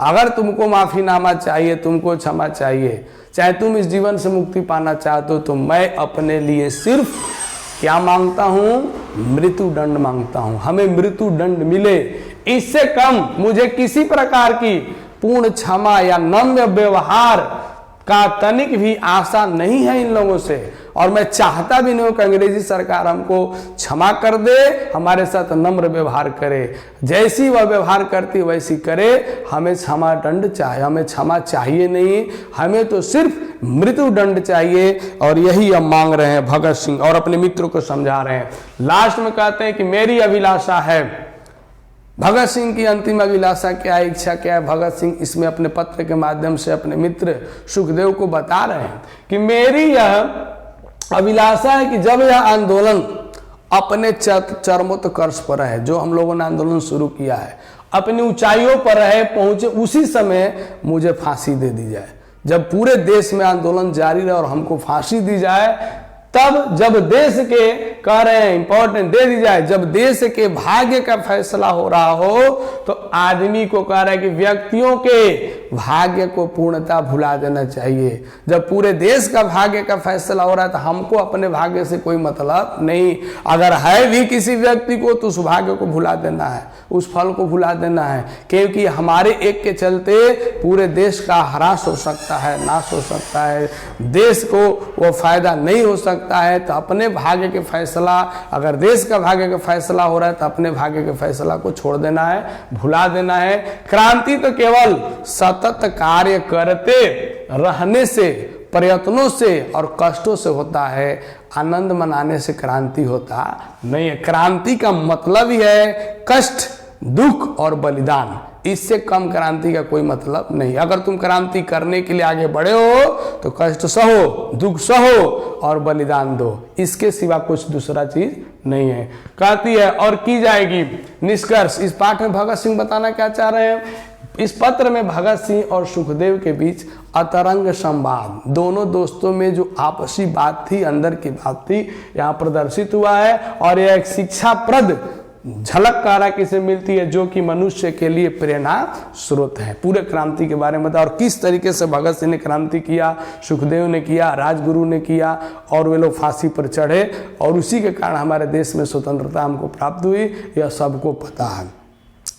अगर तुमको माफीनामा चाहिए, तुमको क्षमा चाहिए, चाहे तुम इस जीवन से मुक्ति पाना चाहते हो, तो मैं अपने लिए सिर्फ क्या मांगता हूं? मृत्यु दंड मांगता हूं। हमें मृत्यु दंड मिले, इससे कम मुझे किसी प्रकार की पूर्ण क्षमा या नम्र व्यवहार का तनिक भी आशा नहीं है इन लोगों से। और मैं चाहता भी नहीं हूं कि अंग्रेजी सरकार हमको क्षमा कर दे, हमारे साथ नम्र व्यवहार करे, जैसी वह व्यवहार करती वैसी करे। हमें क्षमा दंड चाहिए, हमें क्षमा चाहिए नहीं, हमें तो सिर्फ मृत्यु दंड चाहिए। और यही हम मांग रहे हैं भगत सिंह, और अपने मित्रों को समझा रहे हैं। लास्ट में कहते हैं कि मेरी अभिलाषा है, भगत सिंह की अंतिम अभिलाषा क्या है, इच्छा क्या है, भगत सिंह इसमें अपने पत्र के माध्यम से अपने मित्र सुखदेव को बता रहे हैं कि मेरी यह अभिलाषा है कि जब यह आंदोलन अपने चरमोत्कर्ष पर है, जो हम लोगों ने आंदोलन शुरू किया है, अपनी ऊंचाइयों पर रहे पहुंचे, उसी समय मुझे फांसी दे दी जाए। जब पूरे देश में आंदोलन जारी रहे और हमको फांसी दी जाए, तब जब देश के कह रहे हैं इंपॉर्टेंट दे दी जाए, जब देश के भाग्य का फैसला हो रहा हो, तो आदमी को कह रहा है कि व्यक्तियों के भाग्य को पूर्णता भुला देना चाहिए। जब पूरे देश का भाग्य का फैसला हो रहा है तो हमको अपने भाग्य से कोई मतलब नहीं। अगर है भी किसी व्यक्ति को तो उस भाग्य को भुला देना है, उस फल को भुला देना है, क्योंकि हमारे एक के चलते पूरे देश का ह्रास हो सकता है, नाश हो सकता है, देश को वो फायदा नहीं हो सकता है। तो अपने भाग्य के फैसला, अगर देश का भाग्य का फैसला हो रहा है तो अपने भाग्य के फैसला को छोड़ देना है, भुला देना है। क्रांति तो केवल सतत कार्य करते रहने से, प्रयत्नों से और कष्टों से होता है, आनंद मनाने से क्रांति होता नहीं है। क्रांति का मतलब ही है कष्ट, दुख और बलिदान, इससे कम क्रांति का कोई मतलब नहीं। अगर तुम क्रांति करने के लिए आगे बढ़े हो तो कष्ट सहो, दुख सहो और बलिदान दो, इसके सिवा कुछ दूसरा चीज नहीं है। कहती है और की जाएगी। निष्कर्ष, इस पाठ में भगत सिंह बताना क्या चाह रहे हैं? इस पत्र में भगत सिंह और सुखदेव के बीच अतरंग संवाद, दोनों दोस्तों में जो आपसी बात थी, अंदर की बात थी, यहाँ प्रदर्शित हुआ है। और यह एक शिक्षाप्रद झलक कारा किसे मिलती है, जो कि मनुष्य के लिए प्रेरणा स्रोत है। पूरे क्रांति के बारे में था और किस तरीके से भगत सिंह ने क्रांति किया, सुखदेव ने किया, राजगुरु ने किया, और वे लोग फांसी पर चढ़े, और उसी के कारण हमारे देश में स्वतंत्रता हमको प्राप्त हुई, यह सबको पता है।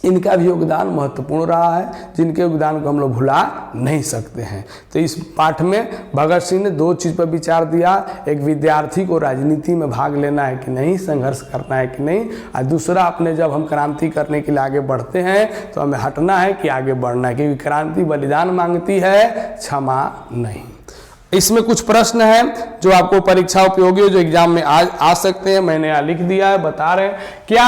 इनका भी योगदान महत्वपूर्ण रहा है, जिनके योगदान को हम लोग भुला नहीं सकते हैं। तो इस पाठ में भगत सिंह ने दो चीज़ पर विचार दिया, एक विद्यार्थी को राजनीति में भाग लेना है कि नहीं, संघर्ष करना है कि नहीं, और दूसरा अपने जब हम क्रांति करने के लिए आगे बढ़ते हैं तो हमें हटना है कि आगे बढ़ना है, क्योंकि क्रांति बलिदान मांगती है, क्षमा नहीं। इसमें कुछ प्रश्न हैं जो आपको परीक्षा उपयोगी हो, जो एग्जाम में आज आ सकते हैं, मैंने यहाँ लिख दिया है, बता रहे हैं। क्या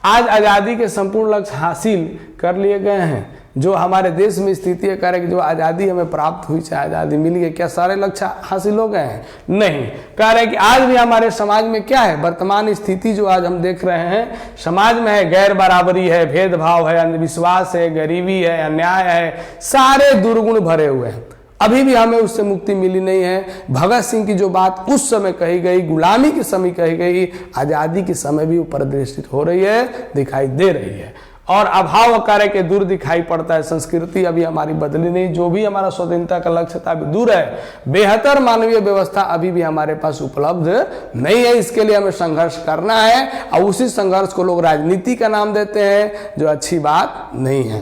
आज आज़ादी के संपूर्ण लक्ष्य हासिल कर लिए गए हैं? जो हमारे देश में स्थिति है, कह रहे कि जो आज़ादी हमें प्राप्त हुई, चाहे आज़ादी मिली है, क्या सारे लक्ष्य हासिल हो गए हैं? नहीं। कह रहे कि आज भी हमारे समाज में क्या है, वर्तमान स्थिति जो आज हम देख रहे हैं समाज में है, गैर बराबरी है, भेदभाव है, अंधविश्वास है, गरीबी है, अन्याय है, सारे दुर्गुण भरे हुए हैं। अभी भी हमें उससे मुक्ति मिली नहीं है। भगत सिंह की जो बात उस समय कही गई, गुलामी के समय कही गई, आज़ादी के समय भी वो प्रदर्शित हो रही है, दिखाई दे रही है। और अभाव कार्य के दूर दिखाई पड़ता है। संस्कृति अभी हमारी बदली नहीं, जो भी हमारा स्वतंत्रता का लक्ष्य था अभी दूर है। बेहतर मानवीय व्यवस्था अभी भी हमारे पास उपलब्ध नहीं है। इसके लिए हमें संघर्ष करना है और उसी संघर्ष को लोग राजनीति का नाम देते हैं, जो अच्छी बात नहीं है।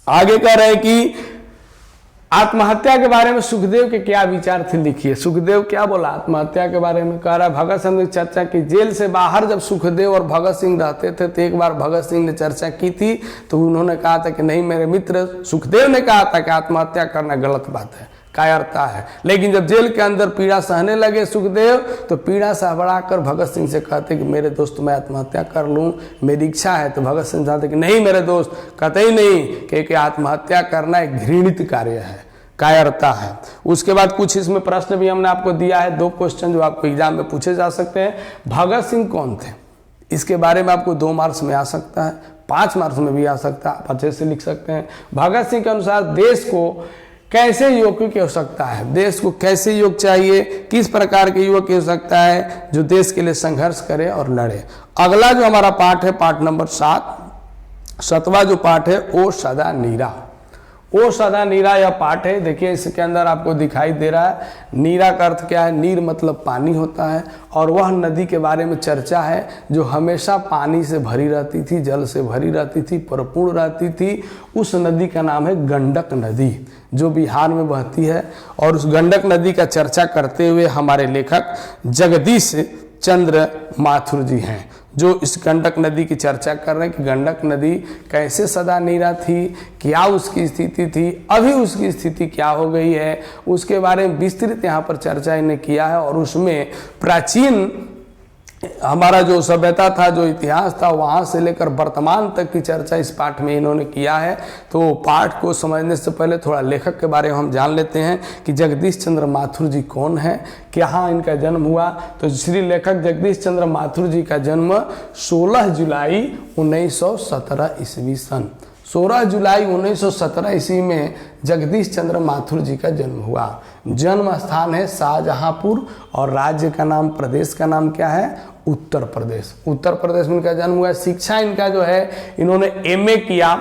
आगे कह रहे हैं कि आत्महत्या के बारे में सुखदेव के क्या विचार थे, लिखिए। सुखदेव क्या बोला आत्महत्या के बारे में? कह रहा है भगत सिंह ने चर्चा की। जेल से बाहर जब सुखदेव और भगत सिंह रहते थे तो एक बार भगत सिंह ने चर्चा की थी, तो उन्होंने कहा था कि नहीं, मेरे मित्र सुखदेव ने कहा था कि आत्महत्या करना गलत बात है, कायरता है। लेकिन जब जेल के अंदर पीड़ा सहने लगे सुखदेव, तो पीड़ा से बढ़ाकर भगत सिंह से कहते कि मेरे दोस्त मैं आत्महत्या कर लूं, मेरी इच्छा है। तो भगत सिंह चाहते कि नहीं मेरे दोस्त, कतई नहीं, क्योंकि आत्महत्या करना एक घृणित कार्य है, कायरता है। उसके बाद कुछ इसमें प्रश्न भी हमने आपको दिया है, 2 क्वेश्चन जो आपको एग्जाम में पूछे जा सकते हैं। भगत सिंह कौन थे, इसके बारे में आपको 2 मार्क्स में आ सकता है, 5 मार्क्स में भी आ सकता है, आप अच्छे से लिख सकते हैं। भगत सिंह के अनुसार देश को कैसे युवकों की आवश्यकता है, देश को कैसे युवक चाहिए, किस प्रकार के युवक की आवश्यकता है जो देश के लिए संघर्ष करे और लड़े। अगला जो हमारा पाठ है, पाठ नंबर 7वां जो पाठ है, ओ सदा नीरा। ओ सदा नीरा यह पाठ है। देखिए इसके अंदर आपको दिखाई दे रहा है, नीरा का अर्थ क्या है? नीर मतलब पानी होता है, और वह नदी के बारे में चर्चा है जो हमेशा पानी से भरी रहती थी, जल से भरी रहती थी, परिपूर्ण रहती थी। उस नदी का नाम है गंडक नदी, जो बिहार में बहती है। और उस गंडक नदी का चर्चा करते हुए हमारे लेखक जगदीश चंद्र माथुर जी हैं, जो इस गंडक नदी की चर्चा कर रहे हैं कि गंडक नदी कैसे सदा नीरा थी, क्या उसकी स्थिति थी, अभी उसकी स्थिति क्या हो गई है, उसके बारे में विस्तृत यहाँ पर चर्चा इन्हें किया है। और उसमें प्राचीन हमारा जो सभ्यता था, जो इतिहास था, वहाँ से लेकर वर्तमान तक की चर्चा इस पाठ में इन्होंने किया है। तो पाठ को समझने से पहले थोड़ा लेखक के बारे में हम जान लेते हैं कि जगदीश चंद्र माथुर जी कौन है, कहाँ इनका जन्म हुआ। तो श्री लेखक जगदीश चंद्र माथुर जी का जन्म 16 जुलाई 1917 ईस्वी सन, 16 जुलाई 1917 ईस्वी में जगदीश चंद्र माथुर जी का जन्म हुआ। जन्म स्थान है शाहजहांपुर, और राज्य का नाम, प्रदेश का नाम क्या है? उत्तर प्रदेश। उत्तर प्रदेश में इनका जन्म हुआ। शिक्षा इनका जो है, इन्होंने MA किया,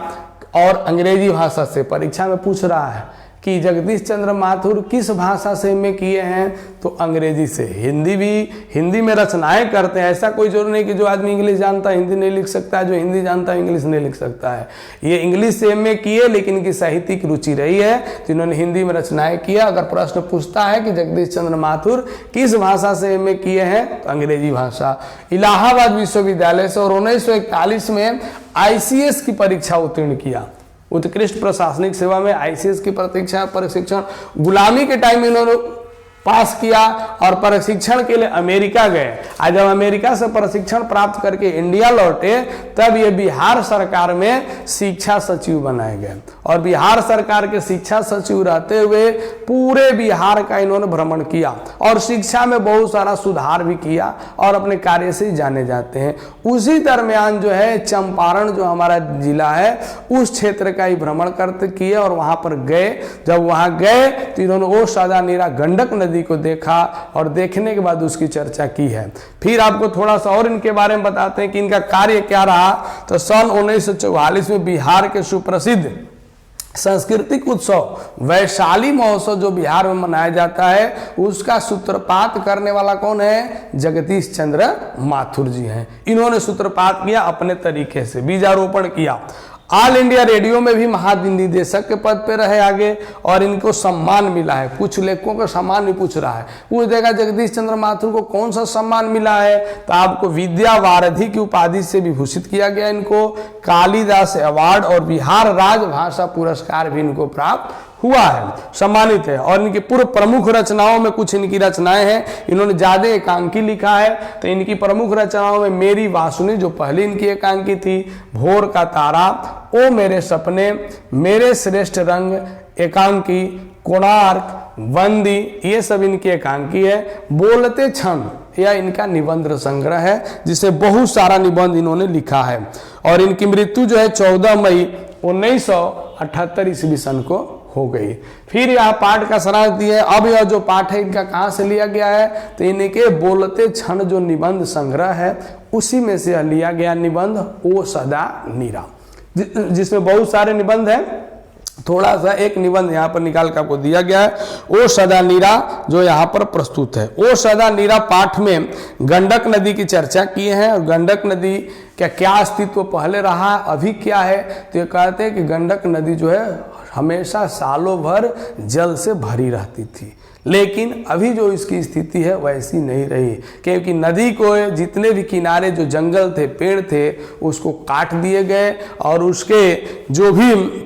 और अंग्रेजी भाषा से परीक्षा में पूछ रहा है कि जगदीश चंद्र माथुर किस भाषा से MA किए हैं, तो अंग्रेजी से। हिंदी में रचनाएं करते हैं। ऐसा कोई जरूर नहीं कि जो आदमी इंग्लिश जानता है हिंदी नहीं लिख सकता है, जो हिंदी जानता है इंग्लिश नहीं लिख सकता है। ये इंग्लिश से MA किए, लेकिन इनकी साहित्यिक रुचि रही है तो इन्होंने हिंदी में रचनाएं किया। अगर प्रश्न पूछता है कि जगदीश चंद्र माथुर किस भाषा से MA किए हैं, तो अंग्रेजी भाषा। इलाहाबाद विश्वविद्यालय से, और 1941 में ICS की परीक्षा उत्तीर्ण किया। उत्कृष्ट प्रशासनिक सेवा में ICS की प्रशिक्षण गुलामी के टाइम में इन्होंने पास किया, और प्रशिक्षण के लिए अमेरिका गए। आज जब अमेरिका से प्रशिक्षण प्राप्त करके इंडिया लौटे, तब ये बिहार सरकार में शिक्षा सचिव बनाए गए, और बिहार सरकार के शिक्षा सचिव रहते हुए पूरे बिहार का इन्होंने भ्रमण किया, और शिक्षा में बहुत सारा सुधार भी किया, और अपने कार्य से जाने जाते हैं। उसी दरमियान जो है चंपारण जो हमारा जिला है, उस क्षेत्र का ही भ्रमण करते किए, और वहां पर गए। जब वहां गए तो इन्होंने ओ सदा नीरा गंडक नदी को देखा, और देखने के बाद उसकी चर्चा की है। फिर आपको थोड़ा सा और इनके बारे में बताते हैं कि इनका कार्य क्या रहा। तो सन 1944 में बिहार के सुप्रसिद्ध सांस्कृतिक उत्सव वैशाली महोत्सव जो बिहार में मनाया जाता है, उसका सूत्रपात करने वाला कौन है? जगदीश चंद्र माथुर जी हैं। इन्होंने सूत्रपात किया, अपने तरीके से बीजारोपण किया। ऑल इंडिया रेडियो में भी महानिदेशक के पद पे रहे आगे, और इनको सम्मान मिला है। कुछ लेखकों का सम्मान भी पूछ रहा है, पूछ देगा जगदीश चंद्र माथुर को कौन सा सम्मान मिला है, तो आपको विद्या वारिधि की उपाधि से विभूषित किया गया इनको, कालिदास अवार्ड और बिहार राजभाषा पुरस्कार भी इनको प्राप्त हुआ है, सम्मानित है। और इनकी पूर्व प्रमुख रचनाओं में कुछ इनकी रचनाएं हैं, इन्होंने ज्यादा एकांकी लिखा है। तो इनकी प्रमुख रचनाओं में मेरी वासुनी जो पहली इनकी एकांकी थी, भोर का तारा, ओ मेरे सपने, मेरे श्रेष्ठ रंग एकांकी, कोणार्क, वंदी, ये सब इनकी एकांकी है। बोलते क्षण यह इनका निबंध संग्रह है, जिसे बहुत सारा निबंध इन्होंने लिखा है। और इनकी मृत्यु जो है 14 मई 1978 ईस्वी सन को हो गई। फिर यह पाठ का सारांश दिए। अब यह जो पाठ है इनका कहाँ से लिया गया है, तो इनके बोलते क्षण जो निबंध संग्रह है उसी में से लिया गया निबंध ओ सदा नीरा, जिसमें बहुत सारे निबंध हैं। थोड़ा सा एक निबंध यहाँ पर निकाल कर आपको दिया गया है, ओ सदा नीरा, जो यहाँ पर प्रस्तुत है। ओ सदा नीरा पाठ में गंडक नदी की चर्चा की है और गंडक नदी का क्या अस्तित्व पहले रहा अभी क्या है, तो ये कहते हैं कि गंडक नदी जो है हमेशा सालों भर जल से भरी रहती थी, लेकिन अभी जो इसकी स्थिति है वैसी नहीं रही, क्योंकि नदी को जितने भी किनारे जो जंगल थे, पेड़ थे, उसको काट दिए गए और उसके जो भी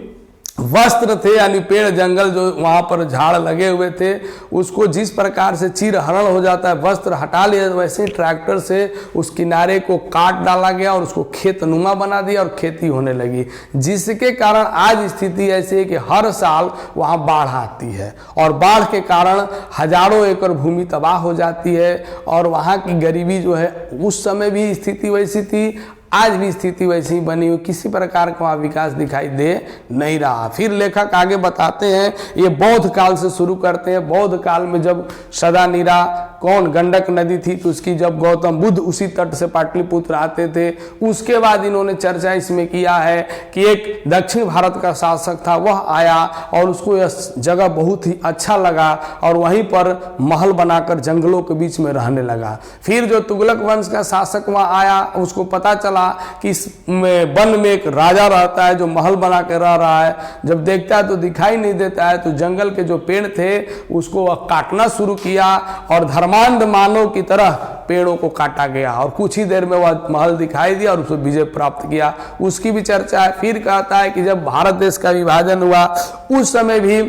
वस्त्र थे यानी पेड़ जंगल जो वहाँ पर झाड़ लगे हुए थे उसको जिस प्रकार से चीर हरण हो जाता है, वस्त्र हटा लिया, वैसे ही ट्रैक्टर से उस किनारे को काट डाला गया और उसको खेतनुमा बना दिया और खेती होने लगी, जिसके कारण आज स्थिति ऐसी है कि हर साल वहाँ बाढ़ आती है और बाढ़ के कारण हजारों एकड़ भूमि तबाह हो जाती है और वहाँ की गरीबी जो है, उस समय भी स्थिति वैसी थी, आज भी स्थिति वैसी ही बनी हुई, किसी प्रकार का विकास दिखाई दे नहीं रहा। फिर लेखक आगे बताते हैं, ये बौद्ध काल से शुरू करते हैं। बौद्ध काल में जब सदा नीरा कौन गंडक नदी थी, तो उसकी जब गौतम बुद्ध उसी तट से पाटलिपुत्र आते थे, उसके बाद इन्होंने चर्चा इसमें किया है कि एक दक्षिण भारत का शासक था, वह आया और उसको यह जगह बहुत ही अच्छा लगा और वहीं पर महल बनाकर जंगलों के बीच में रहने लगा। फिर जो तुगलक वंश का शासक वहाँ आया, उसको पता चला कि इस वन में एक राजा रहता है जो महल बना के रह रहा है, जब देखता है तो दिखाई नहीं देता है, तो जंगल के जो पेड़ थे उसको वह काटना शुरू किया और धर्मांध मानव की तरह पेड़ों को काटा गया और कुछ ही देर में वह महल दिखाई दिया और उसको विजय प्राप्त किया, उसकी भी चर्चा है। फिर कहता है कि जब भारत देश का विभाजन हुआ उस समय भी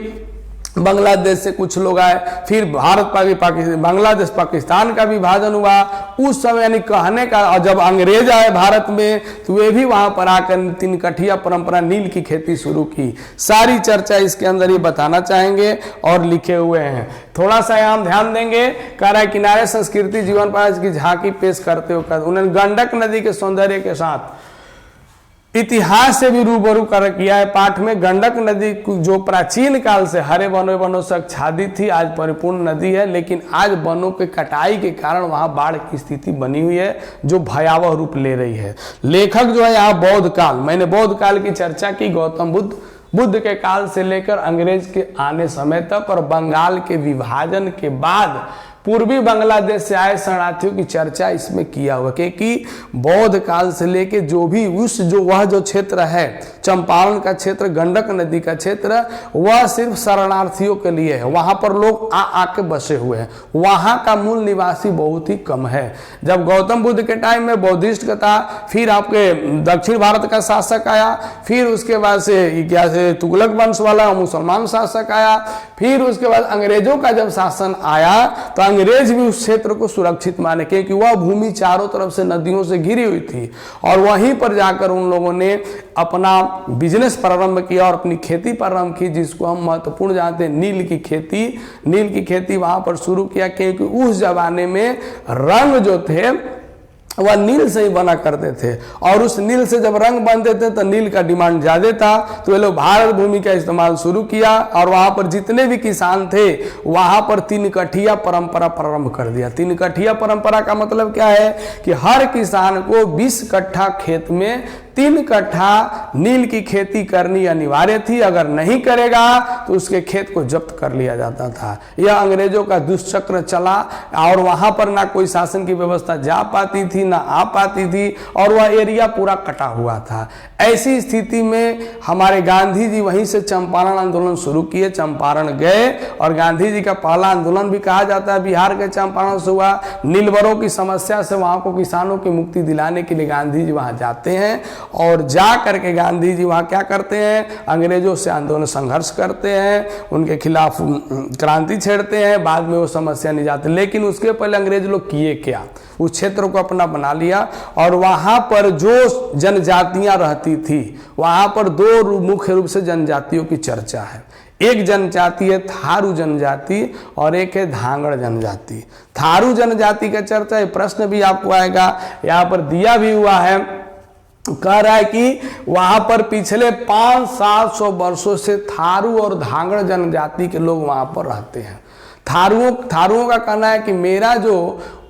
बांग्लादेश से कुछ लोग आए, फिर भारत पाकिस्तान बांग्लादेश पाकिस्तान का विभाजन हुआ उस समय, यानी कहने का, और जब अंग्रेज आए भारत में तो वे भी वहां पर आकर तीन कठिया परंपरा नील की खेती शुरू की। सारी चर्चा इसके अंदर ही बताना चाहेंगे और लिखे हुए हैं। थोड़ा सा यहाँ ध्यान देंगे, कह रहा है किनारे संस्कृति जीवन पर की झांकी पेश करते हुए उन्होंने गंडक नदी के सौंदर्य के साथ इतिहास से भी रूबरू कर किया है। पाठ में गंडक नदी जो प्राचीन काल से हरे वनों से आच्छादित थी, आज परिपूर्ण नदी है, लेकिन आज वनों के कटाई के कारण वहां बाढ़ की स्थिति बनी हुई है जो भयावह रूप ले रही है। लेखक जो है यहाँ बौद्ध काल, मैंने बौद्ध काल की चर्चा की, गौतम बुद्ध के काल से लेकर अंग्रेज के आने समय तक और बंगाल के विभाजन के बाद पूर्वी बांग्लादेश से आए शरणार्थियों की चर्चा इसमें किया हुआ, क्योंकि बौद्ध काल से लेके जो भी वह जो क्षेत्र है, चंपारण का क्षेत्र, गंडक नदी का क्षेत्र, वह सिर्फ शरणार्थियों के लिए है। वहां पर लोग आके बसे हुए हैं, वहां का मूल निवासी बहुत ही कम है। जब गौतम बुद्ध के टाइम में बौद्धिस्ट का था, फिर आपके दक्षिण भारत का शासक आया, फिर उसके बाद से क्या से तुगलक वंश वाला मुसलमान शासक आया, फिर उसके बाद अंग्रेजों का जब शासन आया तो अंग्रेज भी उस क्षेत्र को सुरक्षित माने, क्योंकि वह भूमि चारों तरफ से नदियों से घिरी हुई थी और वहीं पर जाकर उन लोगों ने अपना बिजनेस प्रारंभ किया और अपनी खेती प्रारंभ की, जिसको हम महत्वपूर्ण जानते हैं नील की खेती वहां पर शुरू किया, क्योंकि उस जमाने में रंग जो थे वह नील से ही बना करते थे और उस नील से जब रंग बनते थे तो नील का डिमांड ज्यादा था, तो ये लोग भारत भूमि का इस्तेमाल शुरू किया और वहां पर जितने भी किसान थे वहां पर 3 कठिया परंपरा प्रारंभ कर दिया। 3 कठिया परंपरा का मतलब क्या है कि हर किसान को 20 कट्ठा खेत में 3 कट्ठा नील की खेती करनी अनिवार्य थी, अगर नहीं करेगा तो उसके खेत को जब्त कर लिया जाता था। यह अंग्रेजों का दुष्चक्र चला और वहां पर ना कोई शासन की व्यवस्था जा पाती थी ना आ पाती थी और वह एरिया पूरा कटा हुआ था। ऐसी स्थिति में हमारे गांधी जी वहीं से चंपारण आंदोलन शुरू किए, चंपारण गए और गांधी जी का पहला आंदोलन भी कहा जाता है बिहार के चंपारण से हुआ। नीलवरों की समस्या से वहां को किसानों की मुक्ति दिलाने के लिए गांधी जी वहां जाते हैं और जा करके गांधी जी वहां क्या करते हैं, अंग्रेजों से आंदोलन संघर्ष करते हैं, उनके खिलाफ क्रांति छेड़ते हैं, बाद में वो समस्या नहीं जाती। लेकिन उसके पहले अंग्रेज लोग किए क्या, उस क्षेत्र को अपना बना लिया और वहां पर जो जनजातियां रहती थी वहां पर 2 मुख्य रूप से जनजातियों की चर्चा है। एक जनजाति है थारू जनजाति और एक है धांगड़ जनजाति। थारू जनजाति का चर्चा, प्रश्न भी आपको आएगा, यहाँ पर दिया भी हुआ है कह रहा है कि वहां पर पिछले 500-700 वर्षों से थारू और धांगड़ जनजाति के लोग वहां पर रहते हैं। थारुओं का कहना है कि मेरा जो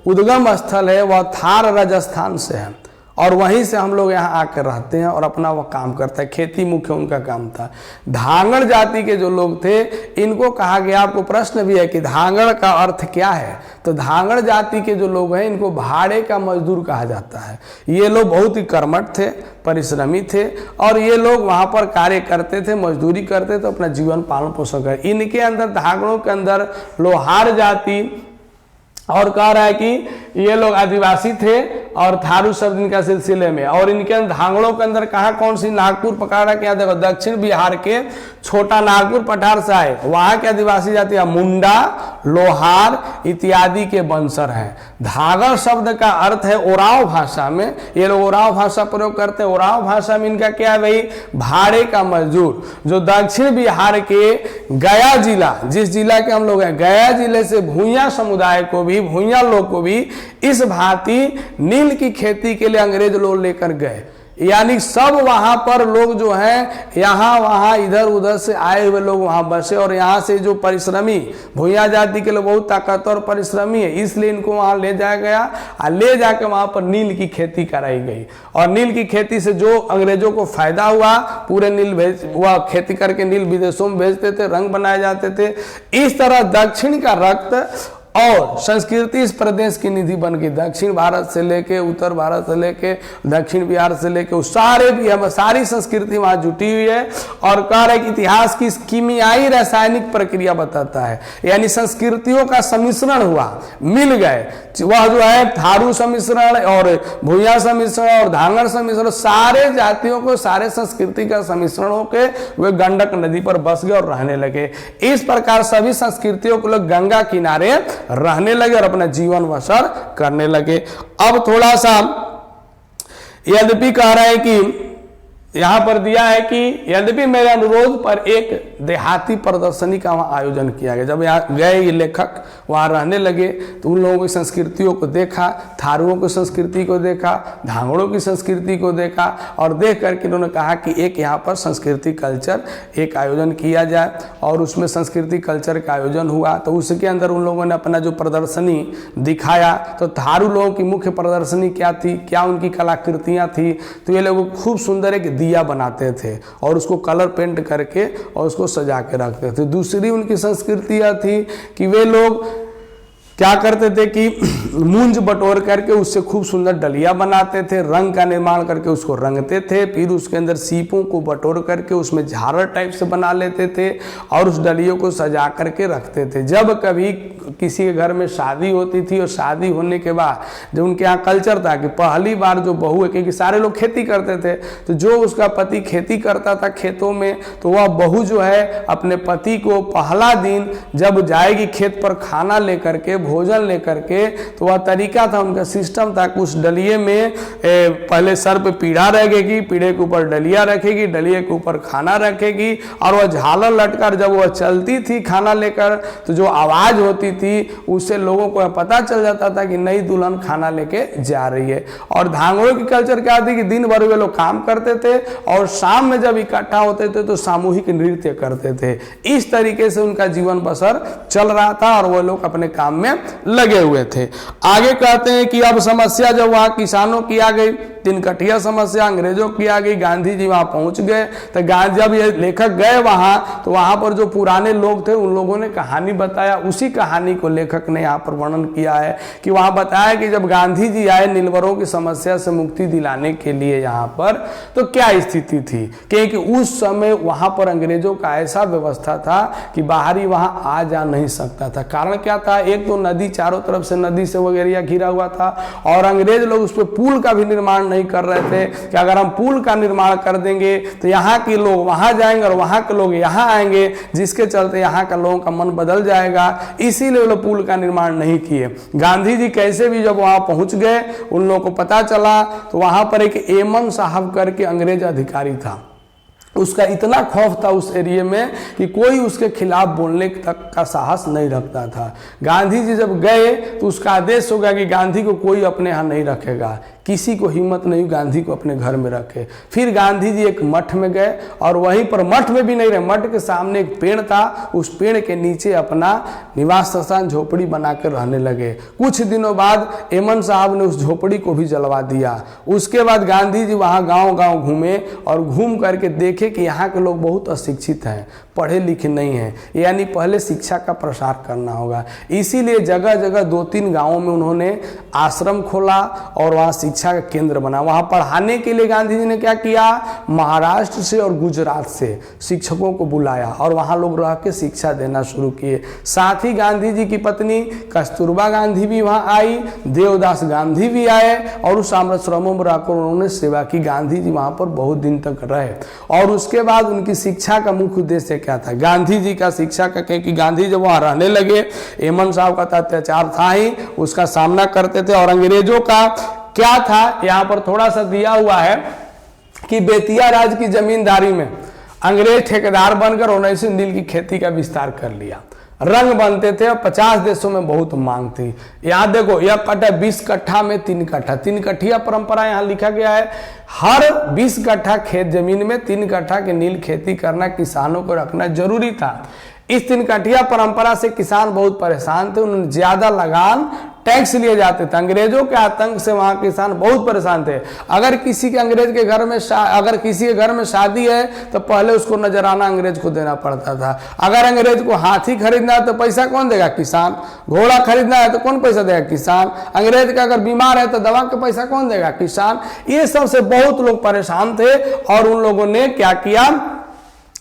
उद्गम स्थल है वह थार राजस्थान से है और वहीं से हम लोग यहाँ आकर रहते हैं और अपना वह काम करता है, खेती मुख्य उनका काम था। धांगड़ जाति के जो लोग थे इनको कहा गया, आपको प्रश्न भी है कि धांगड़ का अर्थ क्या है, तो धांगड़ जाति के जो लोग हैं इनको भाड़े का मजदूर कहा जाता है। ये लोग बहुत ही कर्मठ थे, परिश्रमी थे और ये लोग वहाँ पर कार्य करते थे, मजदूरी करते थे, अपना जीवन पालन पोषण कर। इनके अंदर धांगड़ों के अंदर लोहार जाति और कह रहा है कि ये लोग आदिवासी थे और थारू शब्द इनका सिलसिले में, और इनके अंदर धांगड़ों के अंदर कहा कौन सी, नागपुर पकाड़ा के, देखो दक्षिण बिहार के छोटा नागपुर पठार से आए, वहां के आदिवासी जाति मुंडा, लोहार इत्यादि के वंशर हैं। धागड़ शब्द का अर्थ है ओराव भाषा में, ये लोग ओराव भाषा प्रयोग करते हैं। ओराव भाषा में इनका क्या है भाई, भाड़े का मजदूर। जो दक्षिण बिहार के गया जिला, जिस जिला के हम लोग हैं, गया जिले से भूइया समुदाय को भी, भूइया लोग को भी इस भांति नील की खेती के लिए अंग्रेज लोग लेकर गए। यानी सब वहां पर लोग जो हैं यहाँ वहां इधर उधर से आए हुए लोग वहां बसे और यहाँ से जो परिश्रमी भूया जाति के लोग बहुत ताकतवर परिश्रमी है, इसलिए इनको वहां ले जाया गया और ले जाकर वहां पर नील की खेती कराई गई। और नील की खेती से जो अंग्रेजों को फायदा हुआ, पूरे नील हुआ, खेती करके नील विदेशों में भेजते थे, रंग बनाए जाते थे। इस तरह दक्षिण का रक्त और संस्कृति इस प्रदेश की निधि बन गई। दक्षिण भारत से लेके, उत्तर भारत से लेके, दक्षिण बिहार से लेके, उस सारे भी हम सारी संस्कृति वहां जुटी हुई है। और कह रहे कि इतिहास की कीमियाई रासायनिक प्रक्रिया बताता है, यानी संस्कृतियों का सम्मिश्रण हुआ, मिल गए। वह जो है थारू सम्मिश्रण और भूया सम्मिश्रण और धांगड़ सम्मिश्रण, सारे जातियों को, सारे संस्कृति का सम्मिश्रण होके वे गंडक नदी पर बस गए और रहने लगे। इस प्रकार सभी संस्कृतियों को लोग गंगा किनारे रहने लगे और अपना जीवन बसर करने लगे। अब थोड़ा सा यद्यपि कह रहा है कि यहां पर दिया है कि यद्यपि मेरे अनुरोध पर एक देहाती प्रदर्शनी का वहां आयोजन किया गया। जब यहाँ गए ये लेखक वहां रहने लगे तो उन लोगों की संस्कृतियों को देखा, थारुओं की संस्कृति को देखा, धांगड़ों की संस्कृति को देखा और देख करके उन्होंने कहा कि एक यहाँ पर संस्कृति कल्चर एक आयोजन किया जाए। और उसमें संस्कृति कल्चर का आयोजन हुआ तो उसके अंदर उन लोगों ने अपना जो प्रदर्शनी दिखाया। तो थारू लोगों की मुख्य प्रदर्शनी क्या थी, क्या उनकी कलाकृतियाँ थी, तो ये लोग खूब सुंदर एक दिया बनाते थे और उसको कलर पेंट करके और उसको सजा के रखते थे। दूसरी उनकी संस्कृतियाँ थी कि वे लोग क्या करते थे कि मूंज बटोर करके उससे खूब सुंदर डलिया बनाते थे, रंग का निर्माण करके उसको रंगते थे, फिर उसके अंदर सीपों को बटोर करके उसमें झालर टाइप से बना लेते थे और उस डलियों को सजा करके रखते थे। जब कभी किसी के घर में शादी होती थी और शादी होने के बाद जब उनके यहाँ कल्चर था कि पहली बार जो बहू है, क्योंकि सारे लोग खेती करते थे, तो जो उसका पति खेती करता था खेतों में, तो वह बहू जो है अपने पति को पहला दिन जब जाएगी खेत पर खाना लेकर के, भोजन लेकर के, तो वह तरीका था, उनका सिस्टम था कि उस डलिए में पहले सर पे पीढ़ा रखेगी, पीढ़े के ऊपर डलिया रखेगी, डलिए के ऊपर खाना रखेगी और वह झालर लटकर जब वह चलती थी खाना लेकर तो जो आवाज होती थी उससे लोगों को पता चल जाता था कि नई दुल्हन खाना लेके जा रही है। और धांगड़ों की कल्चर क्या थी कि दिन भर वे लोग काम करते थे और शाम में जब इकट्ठा होते थे तो सामूहिक नृत्य करते थे। इस तरीके से उनका जीवन बसर चल रहा था और वो लोग अपने काम में लगे हुए थे। आगे कहते हैं कि अब समस्या जब वहां किसानों की आ गई, तीन कठिया समस्या अंग्रेजों की आ गई, गांधी जी वहां पहुंच गए। तो जब ये लेखक गए वहां तो वहां पर जो पुराने लोग थे उन लोगों ने कहानी बताया, उसी कहानी को लेखक ने यहाँ पर वर्णन किया है कि वहां बताया कि जब गांधी जी आए नीलवरों की समस्या से मुक्ति दिलाने के लिए यहाँ पर, तो क्या स्थिति थी, क्योंकि उस समय वहां पर अंग्रेजों का ऐसा व्यवस्था था कि बाहरी वहां आ जा नहीं सकता था। कारण क्या था, एक तो नदी, चारों तरफ से नदी से वगैरह घिरा हुआ था और अंग्रेज लोग उस पर पुल का भी निर्माण नहीं कर रहे थे कि अगर हम पुल का निर्माण कर देंगे तो यहाँ के लोग वहां जाएंगे और वहां के लोग यहाँ आएंगे, जिसके चलते यहाँ का लोगों का मन बदल जाएगा। इसीलिए लोग पुल का निर्माण नहीं किए। गांधी जी कैसे भी जब वहां पहुंच गए, उन लोगों को पता चला तो वहां पर एक एमन साहब करके अंग्रेज अधिकारी था, उसका इतना खौफ था उस एरिया में कि कोई उसके खिलाफ बोलने तक का साहस नहीं रखता था। गांधी जी जब गए तो उसका आदेश हो गया कि गांधी को कोई अपने यहाँ नहीं रखेगा, किसी को हिम्मत नहीं गांधी को अपने घर में रखे। फिर गांधी जी एक मठ में गए और वहीं पर मठ में भी नहीं रहे, मठ के सामने एक पेड़ था, उस पेड़ के नीचे अपना निवास स्थान झोपड़ी बनाकर रहने लगे। कुछ दिनों बाद एमन साहब ने उस झोपड़ी को भी जलवा दिया। उसके बाद गांधी जी वहाँ गांव-गांव घूमे और घूम करके देखे कि यहाँ के लोग बहुत अशिक्षित हैं, पढ़े लिखे नहीं हैं, यानी पहले शिक्षा का प्रसार करना होगा। इसीलिए जगह जगह 2-3 गाँवों में उन्होंने आश्रम खोला और वहाँ शिक्षा का केंद्र बना। वहाँ पढ़ाने के लिए गांधी जी ने क्या किया, महाराष्ट्र से और गुजरात से शिक्षकों को बुलाया और वहाँ लोग रह के शिक्षा देना शुरू किए। साथ ही गांधी जी की पत्नी कस्तूरबा गांधी भी वहाँ आई, देवदास गांधी भी आए और उस आश्रमों में रहकर उन्होंने सेवा की। गांधी जी वहाँ पर बहुत दिन तक रहे और उसके बाद उनकी शिक्षा का मुख्य उद्देश्य क्या था, गांधी जी का शिक्षा का, क्योंकि गांधी जब वहाँ रहने लगे एमन साहब का अत्याचार था ही, उसका सामना करते थे। और अंग्रेजों का क्या था, यहाँ पर थोड़ा सा दिया हुआ है कि बेतिया राज की जमींदारी में अंग्रेज ठेकेदार बनकर उन्होंने से नील की खेती का विस्तार कर लिया। रंग बनते थे और 50 देशों में बहुत मांग थी। यहाँ देखो, यह कट्ठा 20 कट्ठा में 3 कट्ठा, 3 कट्ठिया परंपरा यहाँ लिखा गया है। हर 20 कट्ठा खेत जमीन में 3 कट्ठा की नील खेती करना किसानों को रखना जरूरी था। इस 3 कट्ठिया परंपरा से किसान बहुत परेशान थे, उन्होंने ज्यादा लगान टैक्स लिए जाते थे। अंग्रेजों के आतंक से वहां किसान बहुत परेशान थे। अगर किसी के अंग्रेज के घर में अगर किसी के घर में शादी है तो पहले उसको नजराना अंग्रेज को देना पड़ता था। अगर अंग्रेज को हाथी खरीदना है तो पैसा कौन देगा, किसान। घोड़ा खरीदना है तो कौन पैसा देगा, किसान। अंग्रेज का अगर बीमार है तो दवा का पैसा कौन देगा, किसान। ये सब से बहुत लोग परेशान थे और उन लोगों ने क्या किया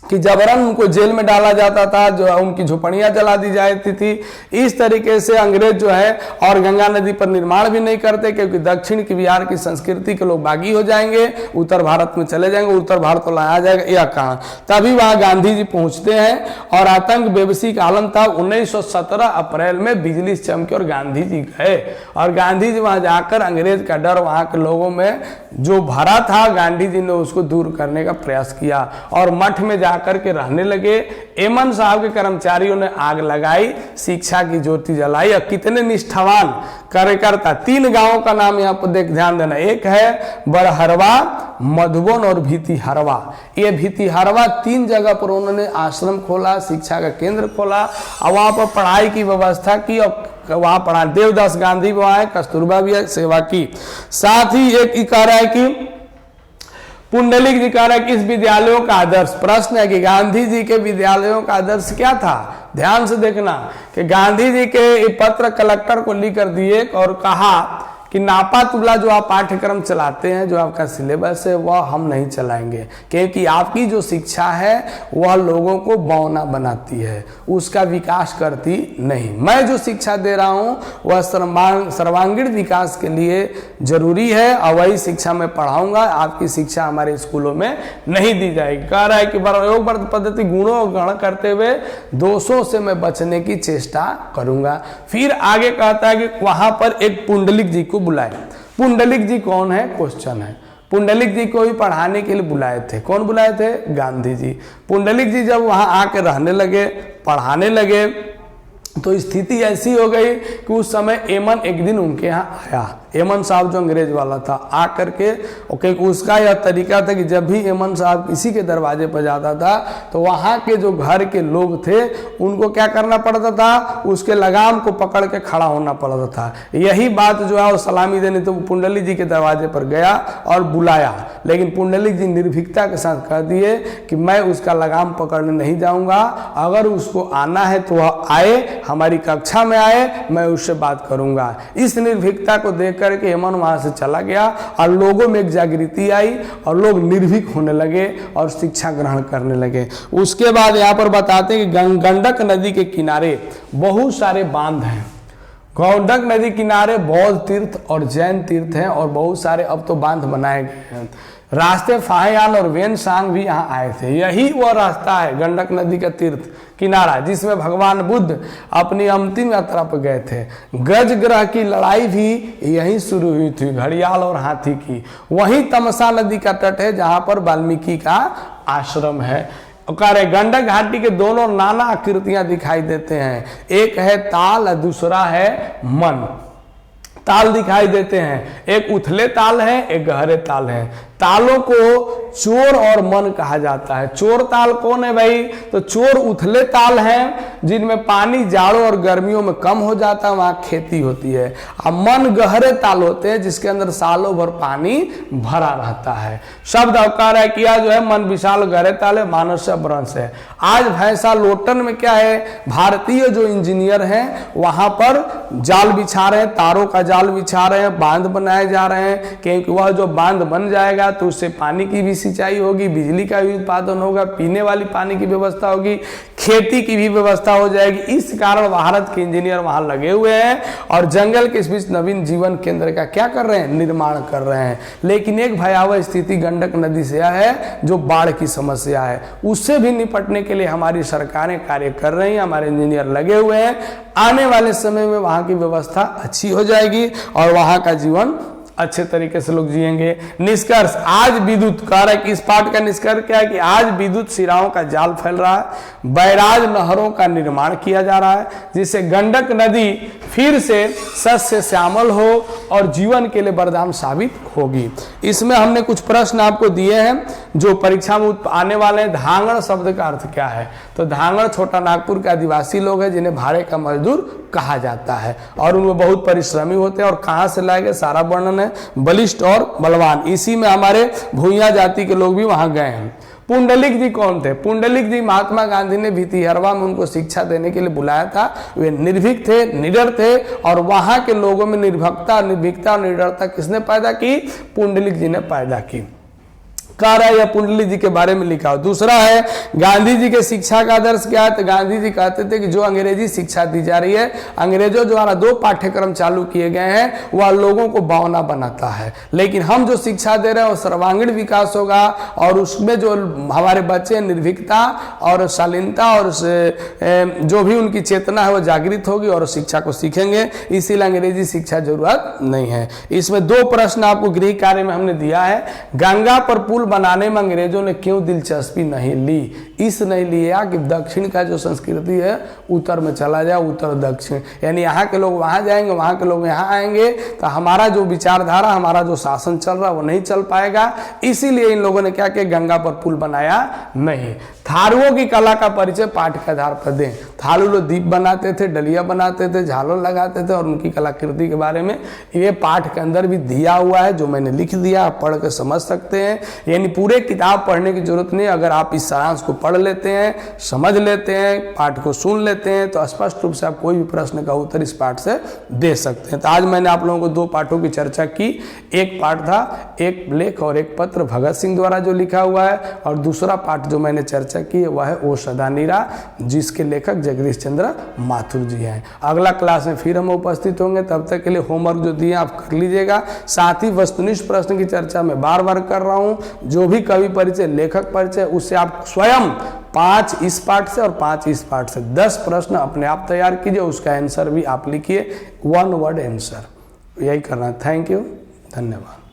कि जबरन उनको जेल में डाला जाता था, जो उनकी झोपड़ियां जला दी जाती थी। इस तरीके से अंग्रेज जो है और गंगा नदी पर निर्माण भी नहीं करते, क्योंकि दक्षिण की बिहार की संस्कृति के लोग बागी हो जाएंगे, उत्तर भारत में चले जाएंगे, उत्तर भारत को लाया जाएगा, यह कारण। तभी वहां गांधी जी पहुंचते हैं और आतंक बेबसी का आलम था। 1917 अप्रैल में बिजली चमकी और गांधी जी गए और गांधी जी वहां जाकर अंग्रेज का डर वहां के लोगों में जो भरा था, गांधी जी ने उसको दूर करने का प्रयास किया और मठ में करके रहने लगे। एमन साहब के कर्मचारियों ने आग लगाई, शिक्षा की ज्योति जलाई और कितने निष्ठावान कार्यकर्ता। 3 गांवों का नाम यहाँ पर ध्यान देना, एक है बड़हरवा, मधुबन और भीतिहरवा। ये भीतिहरवा 3 जगह पर उन्होंने आश्रम खोला, शिक्षा का केंद्र खोला और वहां पर पढ़ाई की व्यवस्था की और वहां पढ़ा। देवदास गांधी भी आए, कस्तूरबा भी सेवा की। साथ ही एक कह रहा है कि पुंडलिक जी कह रहा है कि इस विद्यालयों का आदर्श, प्रश्न है कि गांधी जी के विद्यालयों का आदर्श क्या था। ध्यान से देखना कि गांधी जी के पत्र कलेक्टर को लिख कर दिए और कहा कि नापा तुला जो आप पाठ्यक्रम चलाते हैं, जो आपका सिलेबस है, वह हम नहीं चलाएंगे, क्योंकि आपकी जो शिक्षा है वह लोगों को बौना बनाती है, उसका विकास करती नहीं। मैं जो शिक्षा दे रहा हूं वह सर्वांगीण विकास के लिए जरूरी है और वही शिक्षा मैं पढ़ाऊंगा। आपकी शिक्षा हमारे स्कूलों में नहीं दी जाएगी। कह रहा है कि प्रयोग पद्धति गुणों ग्रहण करते हुए दोषों से मैं बचने की चेष्टा करूंगा। फिर आगे कहता है कि वहां पर एक पुंडलिक जी को बुलाए। पुंडलिक जी कौन है, क्वेश्चन है। पुंडलिक जी को भी पढ़ाने के लिए बुलाए थे। कौन बुलाए थे, गांधी जी। पुंडलिक जी जब वहां आके रहने लगे, पढ़ाने लगे, तो स्थिति ऐसी हो गई कि उस समय एमन एक दिन उनके यहाँ आया। एमन साहब जो अंग्रेज वाला था आकर के, ओके, उसका यह तरीका था कि जब भी एमन साहब किसी के दरवाजे पर जाता था तो वहाँ के जो घर के लोग थे उनको क्या करना पड़ता था, उसके लगाम को पकड़ के खड़ा होना पड़ता था। यही बात जो है वो सलामी देने तो पुंडलिक जी के दरवाजे पर गया और बुलाया, लेकिन पुंडलिक जी निर्भीकता के साथ कह दिए कि मैं उसका लगाम पकड़ने नहीं जाऊंगा, अगर उसको आना है तो वह आए, हमारी कक्षा में आए, मैं उससे बात करूंगा। इस निर्भीकता को देख करके एमन वहां से चला गया और लोगों में एक जागृति आई और लोग निर्भीक होने लगे और शिक्षा ग्रहण करने लगे। उसके बाद यहाँ पर बताते हैं कि गंडक नदी के किनारे बहुत सारे बांध हैं, गंडक नदी किनारे बौद्ध तीर्थ और जैन तीर्थ हैं और बहुत सारे अब तो बांध बनाए गए हैं। रास्ते फाहियान और वेनसांग भी यहाँ आए थे। यही वह रास्ता है गंडक नदी का तीर्थ किनारा जिसमें भगवान बुद्ध अपनी अंतिम यात्रा पर गए थे। गज ग्रह की लड़ाई भी यहीं शुरू हुई थी, घड़ियाल और हाथी की। वहीं तमसा नदी का तट है जहां पर वाल्मीकि का आश्रम है। गंडक घाटी के दोनों नाना आकृतियां दिखाई देते हैं, एक है ताल और दूसरा है मन। ताल दिखाई देते हैं, एक उथले ताल है, एक गहरे ताल है। तालों को चोर और मन कहा जाता है। चोर ताल कौन है भाई? तो चोर उथले ताल हैं जिनमें पानी जाड़ों और गर्मियों में कम हो जाता है, वहां खेती होती है। अब मन गहरे ताल होते हैं जिसके अंदर सालों भर पानी भरा रहता है। शब्द अवकार है किया जो है मन विशाल गहरे ताल है, मानस ब्रंश है। आज भैंसा लोटन में क्या है, भारतीय जो इंजीनियर हैं वहां पर जाल बिछा रहे हैं, तारों का जाल बिछा रहे हैं, बांध बनाए जा रहे हैं, क्योंकि वह जो बांध बन जाएगा तो उससे पानी की भी सिंचाई होगी, बिजली का भी उत्पादन होगा, पीने वाली पानी की व्यवस्था होगी, खेती की भी व्यवस्था हो जाएगी। इस कारण भारत के इंजीनियर वहां लगे हुए हैं और जंगल के इस बीच नवीन जीवन केंद्र का क्या कर रहे हैं, निर्माण कर रहे हैं। लेकिन एक भयावह स्थिति गंडक नदी से है जो बाढ़ की समस्या है, उससे भी निपटने के लिए हमारी सरकारें कार्य कर रही हैं, हमारे इंजीनियर लगे हुए हैं। आने वाले समय में वहां की व्यवस्था अच्छी हो जाएगी और वहां का जीवन अच्छे तरीके से लोग जिएंगे। निष्कर्ष, आज विद्युत कारक, इस पाठ का निष्कर्ष क्या है कि आज विद्युत सिराओं का जाल फैल रहा है, बैराज नहरों का निर्माण किया जा रहा है जिससे गंडक नदी फिर से सस्य श्यामल हो और जीवन के लिए वरदान साबित होगी। इसमें हमने कुछ प्रश्न आपको दिए हैं जो परीक्षा में आने वाले हैं। धांगड़ शब्द का अर्थ क्या है? तो धांगड़ छोटा नागपुर के आदिवासी लोग हैं जिन्हें भाड़े का मजदूर कहा जाता है और उनमें बहुत परिश्रमी होते हैं और कहां से लाए गए सारा वर्णन है। बलिष्ठ और बलवान, इसी में हमारे भूइया जाति के लोग भी वहां गए हैं। पुंडलिक जी कौन थे? पुंडलिक जी महात्मा गांधी ने भितिहरवा में उनको शिक्षा देने के लिए बुलाया था। वे निर्भीक थे, निडर थे और वहां के लोगों में निर्भीकता और निडरता किसने पैदा की? पुंडलिक जी ने पैदा की। कार्य या पुंडलिक जी के बारे में लिखा हो। दूसरा है गांधी जी के शिक्षा का आदर्श क्या है? तो गांधी जी कहते थे कि जो अंग्रेजी शिक्षा दी जा रही है, अंग्रेजों द्वारा 2 पाठ्यक्रम चालू किए गए हैं, वह लोगों को बौना बनाता है, लेकिन हम जो शिक्षा दे रहे हैं वो सर्वांगीण विकास होगा और उसमें जो हमारे बच्चे निर्भीकता और शालीनता और जो भी उनकी चेतना है वो जागृत होगी और शिक्षा को सीखेंगे। इसीलिए अंग्रेजी शिक्षा जरूरत नहीं है। इसमें 2 प्रश्न आपको गृह कार्य में हमने दिया है। गंगा पर पुल बनाने में अंग्रेजों ने क्यों दिलचस्पी नहीं ली? इस नहीं लिया कि दक्षिण का जो संस्कृति है उत्तर में चला जाए, उत्तर दक्षिण, यानी यहाँ के लोग वहां जाएंगे, वहां के लोग यहाँ आएंगे, तो हमारा जो विचारधारा, हमारा जो शासन चल रहा है वो नहीं चल पाएगा। इसीलिए इन लोगों ने क्या किया, गंगा पर पुल बनाया नहीं। थारुओं की कला का परिचय पाठ के आधार पर दें। थारू लोग दीप बनाते थे, डलिया बनाते थे, झालर लगाते थे और उनकी कलाकृति के बारे में ये पाठ के अंदर भी दिया हुआ है, जो मैंने लिख दिया, आप पढ़ के समझ सकते हैं। यानी पूरे किताब पढ़ने की जरूरत नहीं, अगर आप इस सारांश को पढ़ लेते हैं, समझ लेते हैं, पाठ को सुन लेते हैं, तो स्पष्ट रूप से आप कोई भी प्रश्न का उत्तर इस पाठ से दे सकते हैं। तो आज मैंने आप लोगों को 2 पाठों की चर्चा की। एक पाठ था एक लेख और एक पत्र भगत सिंह द्वारा जो लिखा हुआ है, और दूसरा पाठ जो मैंने चर्चा की है वह है ओ सदा नीरा, जिसके लेखक जगदीश चंद्र माथुर जी हैं। अगला क्लास में फिर हम उपस्थित होंगे, तब तक के लिए होमवर्क जो दिए आप कर लीजिएगा। साथ ही वस्तुनिष्ठ प्रश्न की चर्चा मैं बार बार कर रहा हूं। जो भी कवि परिचय, लेखक परिचय, उससे आप स्वयं 5 इस पाठ से और 5 इस पाठ से 10 प्रश्न अपने आप तैयार कीजिए, उसका आंसर भी आप लिखिए, 1 वर्ड आंसर, यही करना है। थैंक यू, धन्यवाद।